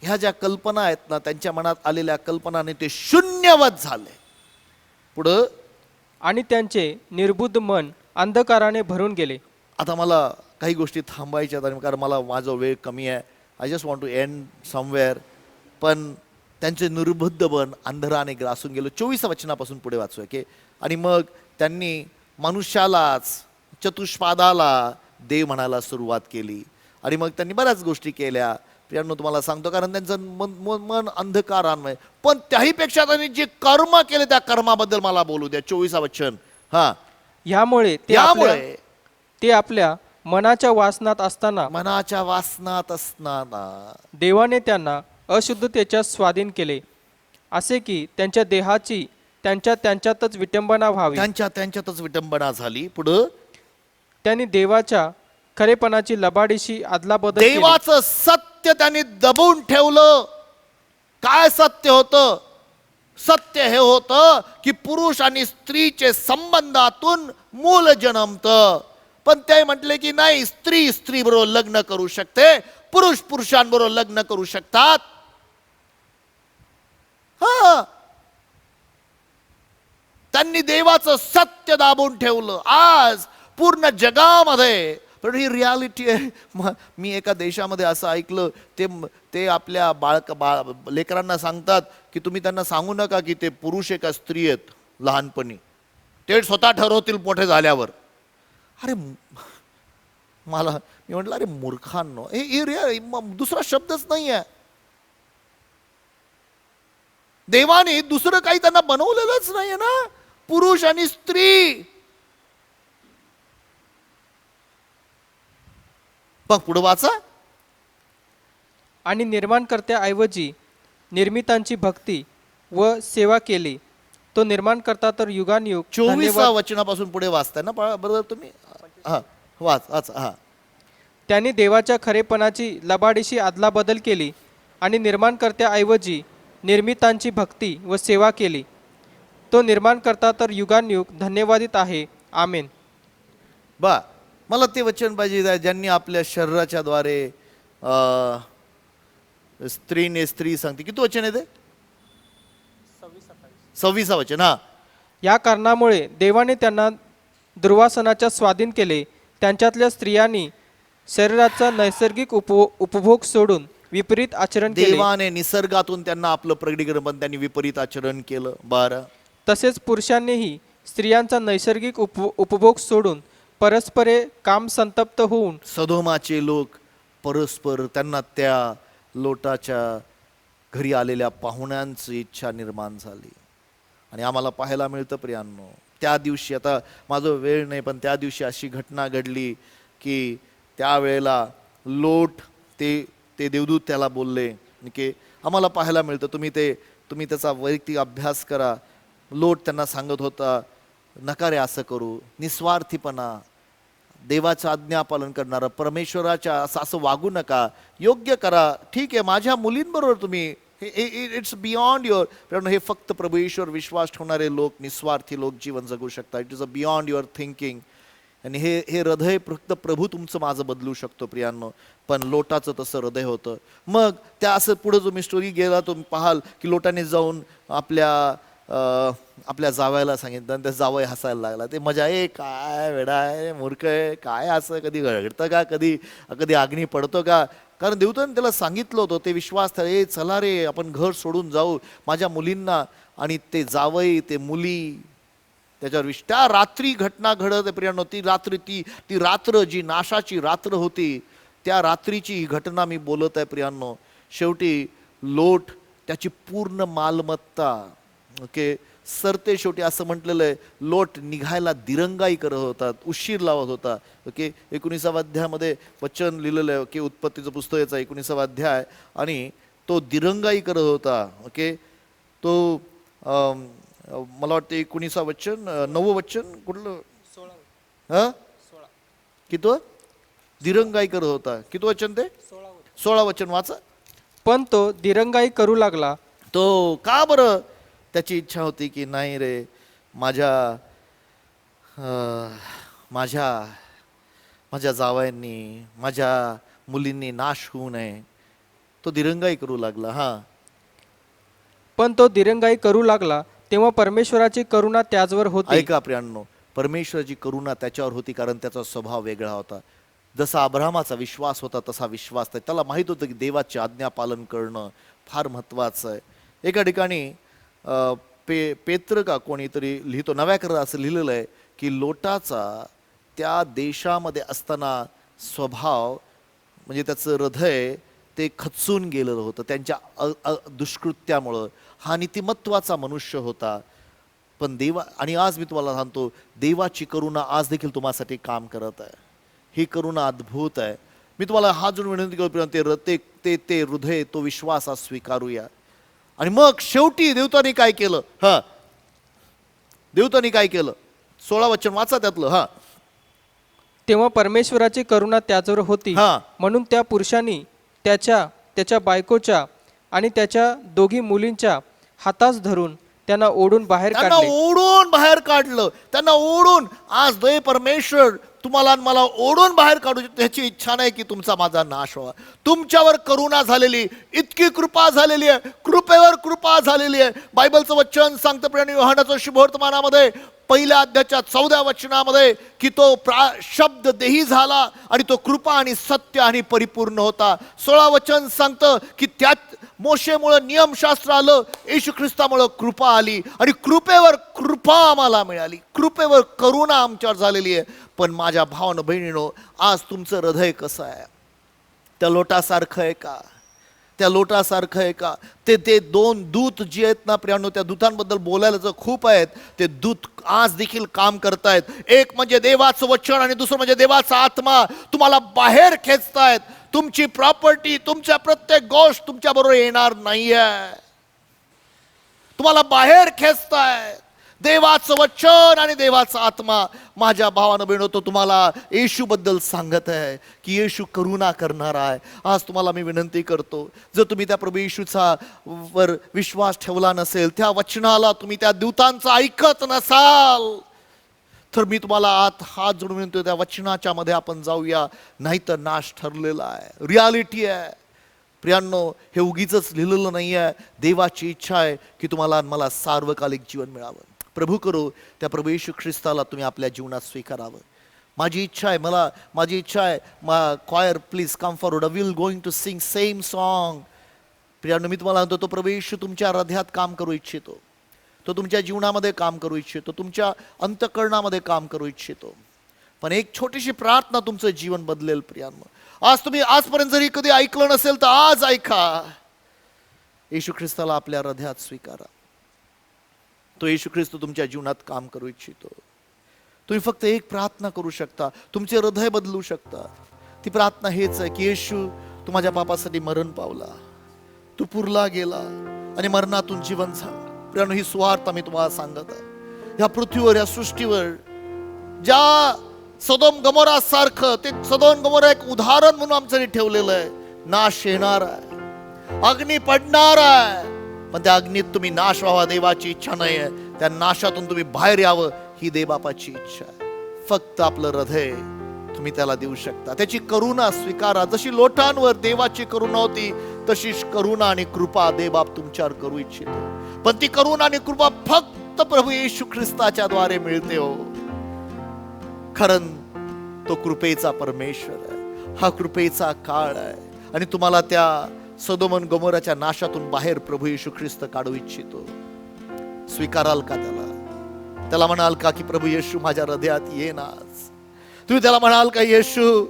ह्या ज्या कल्पना आहेत ना, त्यांच्या मनात आलेल्या कल्पनाने ते शून्यवत झाले. पुढं, आणि त्यांचे निर्बुद्ध मन अंधकाराने भरून गेले. आता मला काही गोष्टी थांबायच्या, कारण मला माझा वेळ कमी आहे. I just want to end somewhere. पण त्यांचे निर्बुद्ध मन अंधराने ग्रासून गेलो. 24 वचनापासून पुढे वाचूया की आणि मग त्यांनी मनुष्यालाच चतुष्पादाला देव म्हणायला सुरुवात केली आणि मग त्यांनी बऱ्याच गोष्टी केल्या. प्रियांनो तुम्हाला सांगतो कारण त्यांचं मन अंधकारान्वय, पण त्याही पेक्षा त्यांनी जे कर्म केले त्या कर्माबद्दल मला बोलू द्या. 24 वचन. हा, यामुळे यामुळे ते आपल्या मनाच्या वासनात असताना मनाच्या वासनात असताना देवाने त्यांना अशुद्धतेच्या स्वाधीन केले, असे की त्यांच्या देहाची त्यांच्यातच विटंबना व्हावी. त्यांच्यातच विटंबना झाली. पुढं त्यांनी देवाच्या खरेपणाची लबाडीशी अदलाबदल केली. देवाचं सत्य त्यांनी दबून ठेवलं. काय सत्य होतं? सत्य हे होतं की पुरुष आणि स्त्रीचे संबंधातून मूल जन्मतं, पण ते म्हटले की नाही, स्त्री बरोबर लग्न करू शकते, पुरुष पुरुषांबरोबर लग्न करू शकतात. हा, त्यांनी देवाचं सत्य दाबून ठेवलं. आज पूर्ण जगामध्ये पण ही रियालिटी आहे. मी एका देशामध्ये असं ऐकलं, ते आपल्या लेकरांना सांगतात की तुम्ही त्यांना सांगू नका की ते पुरुष आहे का स्त्री आहेत लहानपणी, ते स्वतः ठरवतील मोठे झाल्यावर. अरे मी म्हटलं अरे मूर्खांनो, हे दुसरा शब्दच नाही आहे. देवाने दुसरं काही त्यांना बनवलेलंच नाहीये ना, पुरुष आणि स्त्री. मग पुढे वाचा. आणि निर्माणकर्त्याऐवजी निर्मितांची भक्ती व सेवा केली. तो निर्माणकर्ता तर युगानयुग 24 वचनापासून पुढे वाचताय ना बरोबर तुम्ही? हा, वाच. हा, त्यांनी देवाच्या खरेपणाची लबाडीशी अदलाबदल केली आणि निर्माणकर्त्याऐवजी निर्मितांची भक्ती व सेवा केली. तो निर्माणकर्ता तर युगानयुग धन्यवादित आहे. आमेन. बा मला ते वचन पाहिजे ज्यांनी आपल्या शरीराच्या द्वारे स्त्रीने स्त्री सांगते. किती वचन आहे ते? 26 वचन. हा, या कारणामुळे देवाने त्यांना दुर्वासनाच्या स्वाधीन केले. त्यांच्यातल्या स्त्रियांनी शरीराचा नैसर्गिक उपभोग सोडून विपरीत आचरण केले. देवाने निसर्गातून त्यांना आपलं प्रगटीकरण, पण त्यांनी विपरीत आचरण केलं. 12. तसेच पुरुषांनीही स्त्रियांचा नैसर्गिक उपभोग सोडून परस्परे काम संतप्त होऊन सदोमाचे लोक परस्पर त्यांना त्या लोटाच्या घरी आलेल्या पाहुण्यांची इच्छा निर्माण झाली. आणि आम्हाला पाहायला मिळतं प्रियांनो, त्या दिवशी, आता माझं वेळ नाही, पण त्या दिवशी अशी घटना घडली की त्यावेळेला लोट ते देवदूत त्याला बोलले की आम्हाला पाहायला मिळतं, तुम्ही त्याचा वैयक्तिक अभ्यास करा. लोट त्यांना सांगत होता, नका रे असं करू, निस्वार्थीपणा, देवाचं आज्ञापालन करणारा, परमेश्वराच्या असं वागू नका, योग्य करा. ठीक आहे, माझ्या मुलींबरोबर तुम्ही, इट्स बियॉन्ड युअर, हे फक्त प्रभू ईश्वर विश्वास ठेवणारे लोक, निस्वार्थी लोक जीवन जगू शकतात. It is a beyond your thinking. आणि हे हृदय फक्त प्रभू तुमचं माझं बदलू शकतो प्रियांनो. पण लोटाचं तसं हृदय होतं. मग त्या असं पुढे जो मी स्टोरी गेला तुम्ही पाहाल की लोटाने जाऊन आपल्या जावयाला सांगितलं, आणि त्या जावई हसायला लागला. ते मजा आहे, काय वेडा आहे, मूर्ख आहे, काय असं कधी घडतं का, कधी अग्नी पडतो का? कारण देवताने त्याला सांगितलं होतं, ते विश्वास, ए चला रे आपण घर सोडून जाऊ, माझ्या मुलींना. आणि ते जावई, ते मुली, त्याच्यावर त्या रात्री घटना घडत आहे प्रियांनो. ती रात्र ती रात्र जी नाशाची रात्र होती, त्या रात्रीची ही घटना मी बोलत आहे प्रियांनो. शेवटी लोट त्याची पूर्ण मालमत्ता सरते शेवटी असं म्हटलेलं आहे, लोट निघायला दिरंगाई करत होता, उशीर लावत होता. 19व्या अध्यायामध्ये वचन लिहिलेलं आहे, उत्पत्तीचं पुस्तक याचा 19वा अध्याय, आणि तो दिरंगाई करत होता. तो मला वाटतं 19वा वचन, 9वं वचन कुठलं? 16. किती दिरंगाई करत होता? किती वचन ते? 16 वचन वाचा. पण तो दिरंगाई करू लागला. तो का बरं? त्याची इच्छा होती की नाही रे, माझ्या जावयांनी, माझ्या मुलींनी नाश होऊ नये. तो दिरंगाई करू लागला. हा, पण तो दिरंगाई करू लागला तेव्हा परमेश्वराची करुणा त्याचवर होती. ऐका प्रियांनो, परमेश्वराची करुणा त्याच्यावर होती, कारण त्याचा स्वभाव वेगळा होता. जसा अब्राहमाचा विश्वास होता तसा विश्वास त्याला माहित होतं की देवाची आज्ञा पालन करणं फार महत्वाचं आहे. एका ठिकाणी पेत्र का कोणीतरी लिहितो, नव्या करारात असं लिहिलेलं आहे की लोटाचा त्या देशामध्ये असताना स्वभाव म्हणजे त्याचं हृदय ते खचून गेलेलं होतं त्यांच्या दुष्कृत्यामुळं. हा नीतिमत्वाचा मनुष्य होता, पण देवा, आणि आज मी तुम्हाला सांगतो देवाची करुणा आज देखील तुम्हासाठी काम करत आहे. ही करुणा अद्भुत आहे. मी तुम्हाला हात जोडून विनंती करतो, ते हृदय, तो विश्वास आज स्वीकारूया. आणि मग शेवटी देवतांनी काय केलं? देवतांनी काय केलं? 16 वचन वाचा त्यातलं. तेव्हा परमेश्वराची करुणा त्याच्यावर होती, हा. म्हणून त्या पुरुषांनी त्याच्या बायकोच्या आणि त्याच्या दोघी मुलींच्या हातास धरून त्यांना ओढून बाहेर त्यांना काढले. ओढून बाहेर काढलं. त्यांना ओढून, आज दे परमेश्वर तुम्हाला आणि मला ओढून बाहेर काढू, त्याची इच्छा नाही की तुमचा माझा नाश व्हावा. तुमच्यावर करुणा झालेली, इतकी कृपा झालेली आहे, कृपेवर कृपा झालेली आहे. बायबलचं वचन सांगतं प्रिय योहानाच्या शुभवर्तमानामध्ये पहिल्या अध्यायाच्या 14व्या वचनामध्ये की तो शब्द देही झाला आणि तो कृपा आणि सत्य आणि परिपूर्ण होता. 16 वचन सांगतं की त्यात मोशेमुळं नियमशास्त्र आलं, येशू ख्रिस्तामुळं कृपा आली आणि कृपेवर कृपा आम्हाला मिळाली, कृपेवर करुणा आमच्यावर झालेली आहे. पण माझ्या भावानं बहिणीनो, आज तुमचं हृदय कसं आहे? त्या लोटासारखं आहे का? त्या लोटासारखं आहे का? ते 2 दूत जे आहेत ना प्रियांनो, त्या दूतांबद्दल बोलायला जर खूप आहेत. ते दूत आज देखील काम करतायत. एक म्हणजे देवाचं वचन आणि दुसरं म्हणजे देवाचा आत्मा तुम्हाला बाहेर खेचतायत. तुमची प्रॉपर्टी, तुमच्या प्रत्येक गोष्ट तुमच्या बरोबर येणार नाहीये, तुम्हाला बाहेर खेचतायत. देवाचं वचन आणि देवाचा आत्मा. माझ्या भावानं बहिणो, तो तुम्हाला येशू बद्दल सांगत आहे की येशू करुणा करणार आहे. आज तुम्हाला मी विनंती करतो, जर तुम्ही त्या प्रभू येशूचा वर विश्वास ठेवला नसेल, त्या वचनाला तुम्ही त्या दूतांचं ऐकत नसाल, तर मी तुम्हाला हात जोडून विनंती, त्या वचनाच्या मध्ये आपण जाऊया, नाही तर नाश ठरलेला आहे. रियालिटी आहे प्रियांनो, हे उगीच लिहिलेलं नाही आहे. देवाची इच्छा आहे की तुम्हाला मला सार्वकालिक जीवन मिळावं. प्रभू करो, त्या प्रभू येशू ख्रिस्ताला तुम्ही आपल्या जीवनात स्वीकारावं. माझी इच्छा आहे, माझी इच्छा आहे. Choir please come forward, will going to sing same song. प्रियांनो, मी तुम्हाला म्हणतो, तो प्रभू येशू तुमच्या हृदयात काम करू इच्छितो, तो तुमच्या जीवनामध्ये काम करू इच्छितो, तुमच्या अंतःकरणामध्ये काम करू इच्छितो. पण एक छोटीशी प्रार्थना तुमचं जीवन बदलेल प्रियांनो. आज तुम्ही आजपर्यंत जरी कधी ऐकलं नसेल तर आज ऐका. येशू ख्रिस्ताला आपल्या हृदयात स्वीकारा. तो येशू ख्रिस्त तुमच्या जीवनात काम करू इच्छितो. तुम्ही फक्त एक प्रार्थना करू शकता, तुमचे हृदय बदलू शकता. ती प्रार्थना हेच आहे की येशू, तू माझ्या पापासाठी मरण पावला, तू पुरला गेला आणि मरणातून जीवन झाला. प्रियांनो, ही सुवार्ता मी तुम्हाला सांगत आहे. ह्या पृथ्वीवर, या सृष्टीवर ज्या सदोम गमोरा सारखं, ते सदोम गमोरा एक उदाहरण म्हणून आमच्यासाठी ठेवलेलं आहे. नाश येणार आहे, अग्नी पडणार आहे, पण त्या अग्नीत तुम्ही नाश व्हावा देवाची इच्छा नाही आहे. त्या नाशातून तुम्ही बाहेर यावं ही देवबापाची इच्छा आहे. फक्त आपलं हृदय तुम्ही त्याला देऊ शकता. त्याची करुणा स्वीकारा. जशी लोटांवर देवाची करुणा होती, तशीच करुणा आणि कृपा देवबाप तुमच्यावर करू इच्छितो. पण ती करुणा आणि कृपा फक्त प्रभू येशू ख्रिस्ताच्या द्वारे मिळते हो. कारण तो कृपेचा परमेश्वर आहे. हा कृपेचा काळ आहे आणि तुम्हाला त्या सदोम आणि गमोराच्या नाशातून बाहेर प्रभू येशू ख्रिस्त काढू इच्छितो. स्वीकाराल का त्याला म्हणाल का की प्रभू येशू माझ्या हृदयात ये ना आज? तुम्ही त्याला म्हणाल का, येशू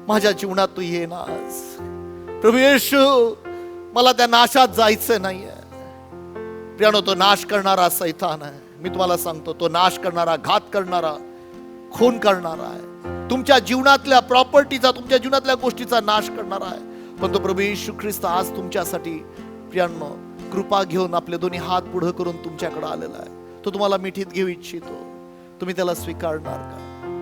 माझ्या जीवनात तू ये ना आज? प्रभू येशू, मला त्या नाशात जायचं नाहीये. प्रियांनो, तो नाश करणारा सैतान आहे. मी तुम्हाला सांगतो, तो नाश करणारा, घात करणारा, खून करणारा आहे. तुमच्या जीवनातल्या प्रॉपर्टीचा, तुमच्या जीवनातल्या गोष्टीचा नाश करणारा आहे. पण तो प्रभू येशू ख्रिस्त आज तुमच्यासाठी प्रियांनो कृपा घेऊन आपले दोन्ही हात पुढे करून तुमच्याकडे आलेला आहे. तो तुम्हाला मिठीत घेऊ इच्छितो. तुम्ही त्याला स्वीकारणार का?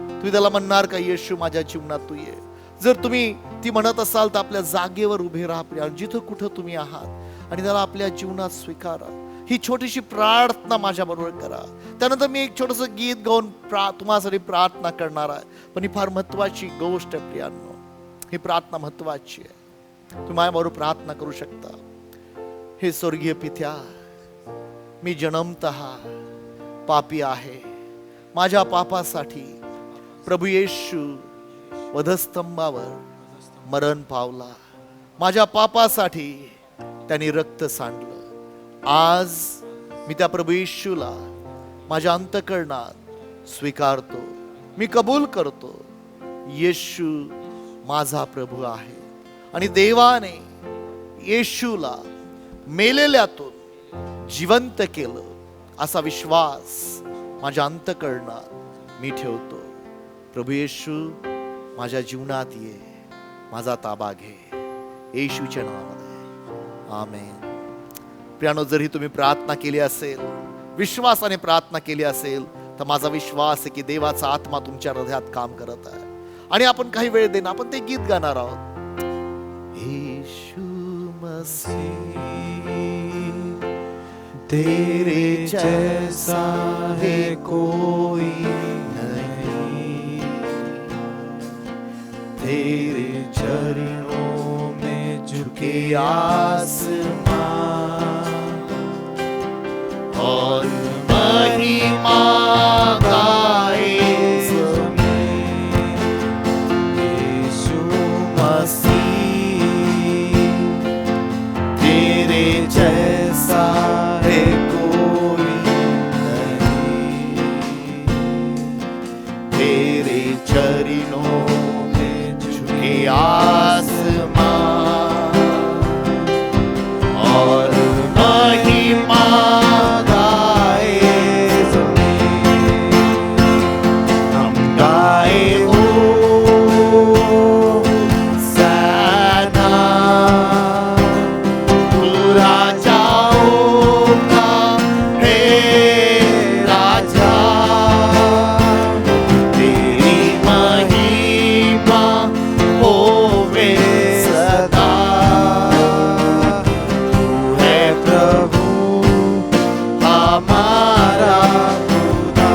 तुम्ही त्याला म्हणणार का, येशू माझ्या जीवनात तू ये? जर तुम्ही ती म्हणत असाल तर आपल्या जागेवर उभे राहा प्रियांनो, जिथं कुठं तुम्ही आहात, आणि त्याला आपल्या जीवनात स्वीकारा. ही छोटीशी प्रार्थना माझ्या बरोबर करा. त्यानंतर मी एक छोटस गीत गाऊन तुम्हासाठी प्रार्थना करणार आहे. पण ही फार महत्वाची गोष्ट आहे प्रियांनो, ही प्रार्थना महत्वाची आहे. तुम्ही माझ्याबरोबर प्रार्थना करू शकता. हे स्वर्गीय पित्या, मी जन्मतः पापी आहे. माझ्या पापासाठी प्रभू येशू वधस्तंभावर मरण पावला. माझ्या पापासाठी त्यांनी रक्त सांडलं. आज मी त्या प्रभू येशूला माझ्या अंतःकरणात स्वीकारतो, मी कबूल करतो. येशू माझा प्रभू आहे आणि देवाने येशूला मेलेल्यातून जिवंत केलं असा विश्वास माझ्या अंतःकरणात मी ठेवतो. प्रभू येशू माझ्या जीवनात ये, माझा ताबा घे, येशूच्या नावामध्ये आमेन. प्रियानो, जरी तुम्ही प्रार्थना केली असेल, विश्वासाने प्रार्थना केली असेल, तर माझा विश्वास आहे की देवाचा आत्मा तुमच्या हृदयात काम करत आहे. आणि आपण काही वेळ देणं, आपण ते गीत गाणार आहोत. येशू मसीह तेरे जैसा है कोई नहीं, तेरे चरणों में झुके आसमां और महिमा गाए ज़मीं. यीशु मसीह तेरे जैसा है कोई नहीं, तेरे चरणों में झुके आसमां और महिमा गाए ज़मीं. हम गाए हो सना तू राजाओं का है राजा, तेरी महिमा होवे सदा. तू है प्रभु हमारा खुदा.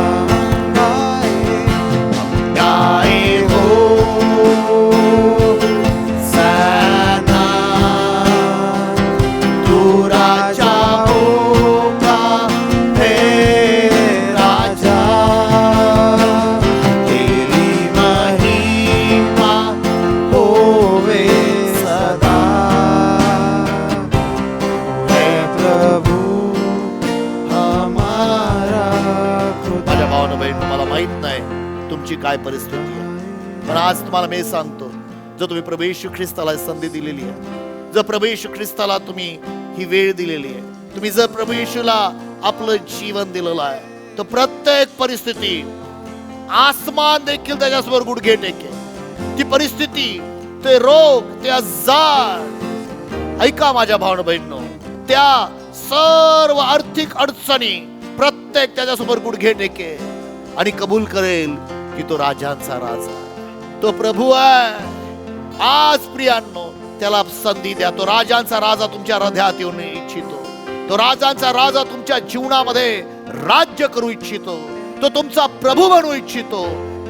गाए हो सना तू राजाओं का है राजा, तेरी महिमा होवे सदा. है प्रभु हमारा खुदा. माझ्या भावानं बहीण, तुम्हाला माहित नाही तुमची काय परिस्थिती आहे, पण आज तुम्हाला मी सांगतो, जर तुम्ही प्रभू येशू ख्रिस्ताला संधी दिलेली आहे, जर प्रभू येशू ख्रिस्ताला तुम्ही ही वेळ दिलेली आहे, तुम्ही जर प्रभू येशूला आपलं जीवन दिलेलं आहे, तर प्रत्येक परिस्थिती आसमान देखील त्याच्यासमोर गुडघे टेकेल. ती परिस्थिती, ते रोग, ते आजार, ऐका माझ्या भावानं बहिणींनो, त्या सर्व आर्थिक अडचणी प्रत्येक त्याच्यासमोर गुडघे टेकेल आणि कबूल करेल की तो राजांचा राजा आहे, तो प्रभू आहे. आज प्रियांनो, त्याला संधी द्या. तो राजांचा राजा तुमच्या हृदयात येऊन इच्छितो, तो राजांचा राजा तुमच्या जीवनामध्ये राज्य करू इच्छितो, तो तुमचा प्रभू बनू इच्छितो.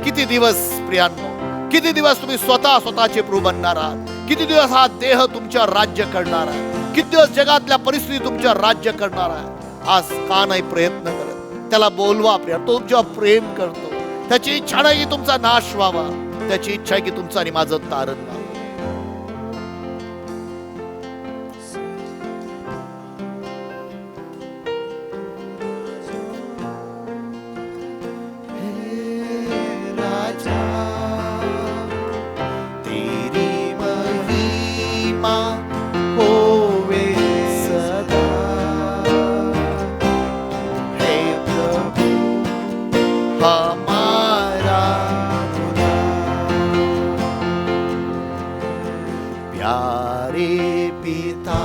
किती दिवस प्रियांनो, किती दिवस तुम्ही स्वतःचे प्रभू बनणार आहात? किती दिवस हा देह तुमच्या राज्य करणार आहे? किती दिवस जगातल्या परिस्थिती तुमच्या राज्य करणार आहे? आज का नाही प्रयत्न करत? त्याला बोलवा प्रिया, तो तुमच्यावर प्रेम करतो. त्याची इच्छा नाही की तुमचा नाश व्हावा, त्याची इच्छा आहे की तुमचं आणि माझं तारण व्हावं. राजा तेरी महिमा होवे सदा, हे प्रभु हमारा खुदा. प्यारे पिता,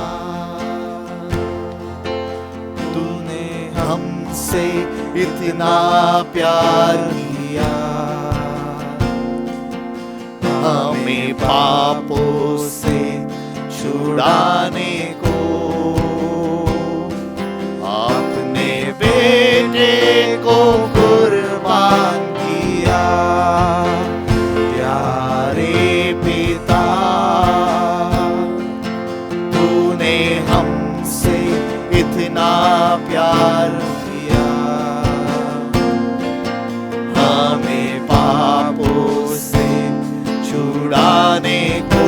तूने हमसे इतना प्यार किया, हमें पापों से छुड़ाने को आपने बेटे को कुर्बान किया. प्यारे पिता, तूने हमसे इतना प्यार किया, हमें पापों से छुड़ाने को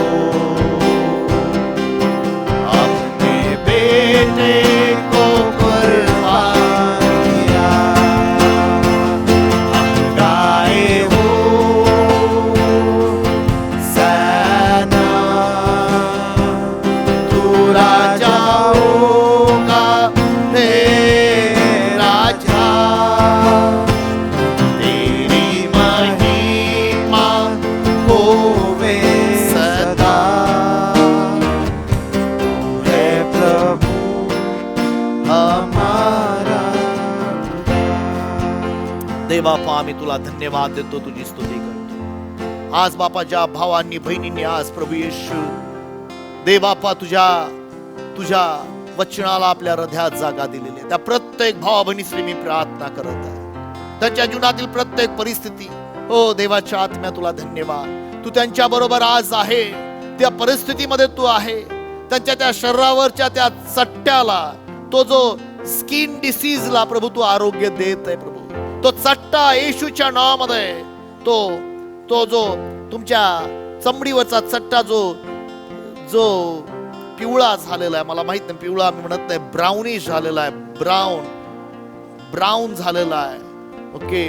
बापा आम्ही तुला धन्यवाद देतो, तुझी स्तुती करतो. आज बापा ज्या भावांनी बहिणींनी आज प्रभू येशू दे बापा तुझ्या वचनाला आपल्या हृदयात जागा दिलेली आहे, त्या प्रत्येक भावा बहिणीसाठी मी प्रार्थना करत आहे. त्यांच्या जीवनातील प्रत्येक परिस्थिती, हो देवाच्या आत्म्या तुला धन्यवाद. तू त्यांच्या बरोबर आज आहे, त्या परिस्थितीमध्ये तू आहे. त्यांच्या त्या शरीरावरच्या त्या चट्ट्याला, तो जो स्किन डिसीजला प्रभू तू आरोग्य देत आहे प्रभू. तो चट्टा येशूच्या नावामध्ये, तो जो तुमच्या चमडीवरचा चट्टा जो पिवळा झालेला आहे, मला माहित नाही पिवळा मी म्हणत नाही, ब्राउनिश झालेला आहे, ब्राऊन झालेला आहे. ओके,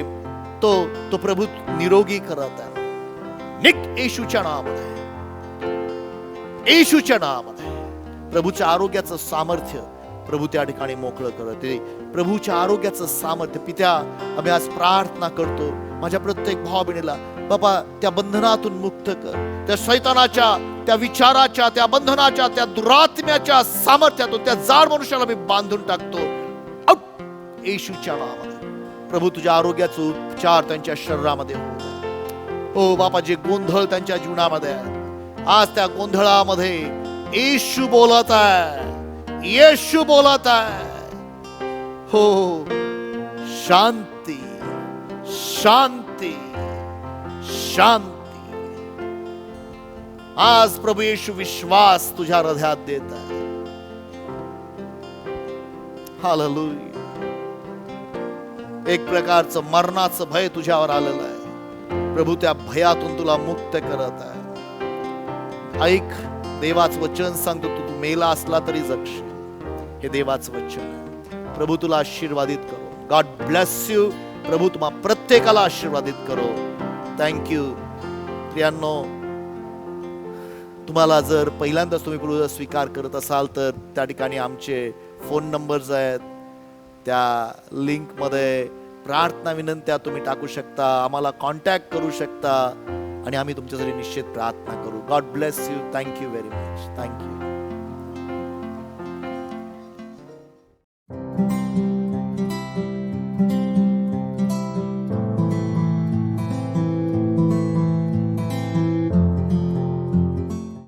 तो प्रभू निरोगी करत आहे. निक येशूच्या नावामध्ये, येशूच्या नावामध्ये प्रभूच्या आरोग्याचं सामर्थ्य प्रभू त्या ठिकाणी मोकळं करते. प्रभूच्या आरोग्याचं सामर्थ्य पित्या आम्ही आज प्रार्थना करतो. माझ्या प्रत्येक भावा बहिणीला बाबा त्या बंधनातून मुक्त कर, त्या शैतानाच्या, त्या विचाराच्या, त्या बंधनाच्या, त्या दुरात्म्याच्या सामर्थ्यातून त्या जाड मनुष्याला मी बांधून टाकतो आउट येशूच्या नावामध्ये. प्रभू तुझ्या आरोग्याचा उपचार त्यांच्या शरीरामध्ये हो बापा. जे गोंधळ त्यांच्या जीवनामध्ये आहे, आज त्या गोंधळामध्ये येशू बोलत आहे, येशू बोलत आहे. हो, शांती शांती शांती. आज प्रभू येशू विश्वास तुझ्या हृदयात देत आहे. हालेलुया. एक प्रकारचं मरणाचं भय तुझ्यावर आलेलं आहे. प्रभू त्या भयातून तुला मुक्त करत आहे. ऐक, देवाचं वचन सांगतो, तू मेला असला तरी जगशील. हे देवाचं वचन आहे. प्रभू तुला आशीर्वादित करो. God bless you. प्रभू तुम्हा प्रत्येकाला आशीर्वादित करो. थँक्यू. प्रियांनो, तुम्हाला जर पहिल्यांदाच तुम्ही प्रभूचा स्वीकार करत असाल तर त्या ठिकाणी आमचे फोन नंबर्स आहेत, त्या लिंकमध्ये प्रार्थना विनंत्या तुम्ही टाकू शकता, आम्हाला कॉन्टॅक्ट करू शकता आणि आम्ही तुमच्यासाठी निश्चित प्रार्थना करू. God bless you. Thank you very much. Thank you.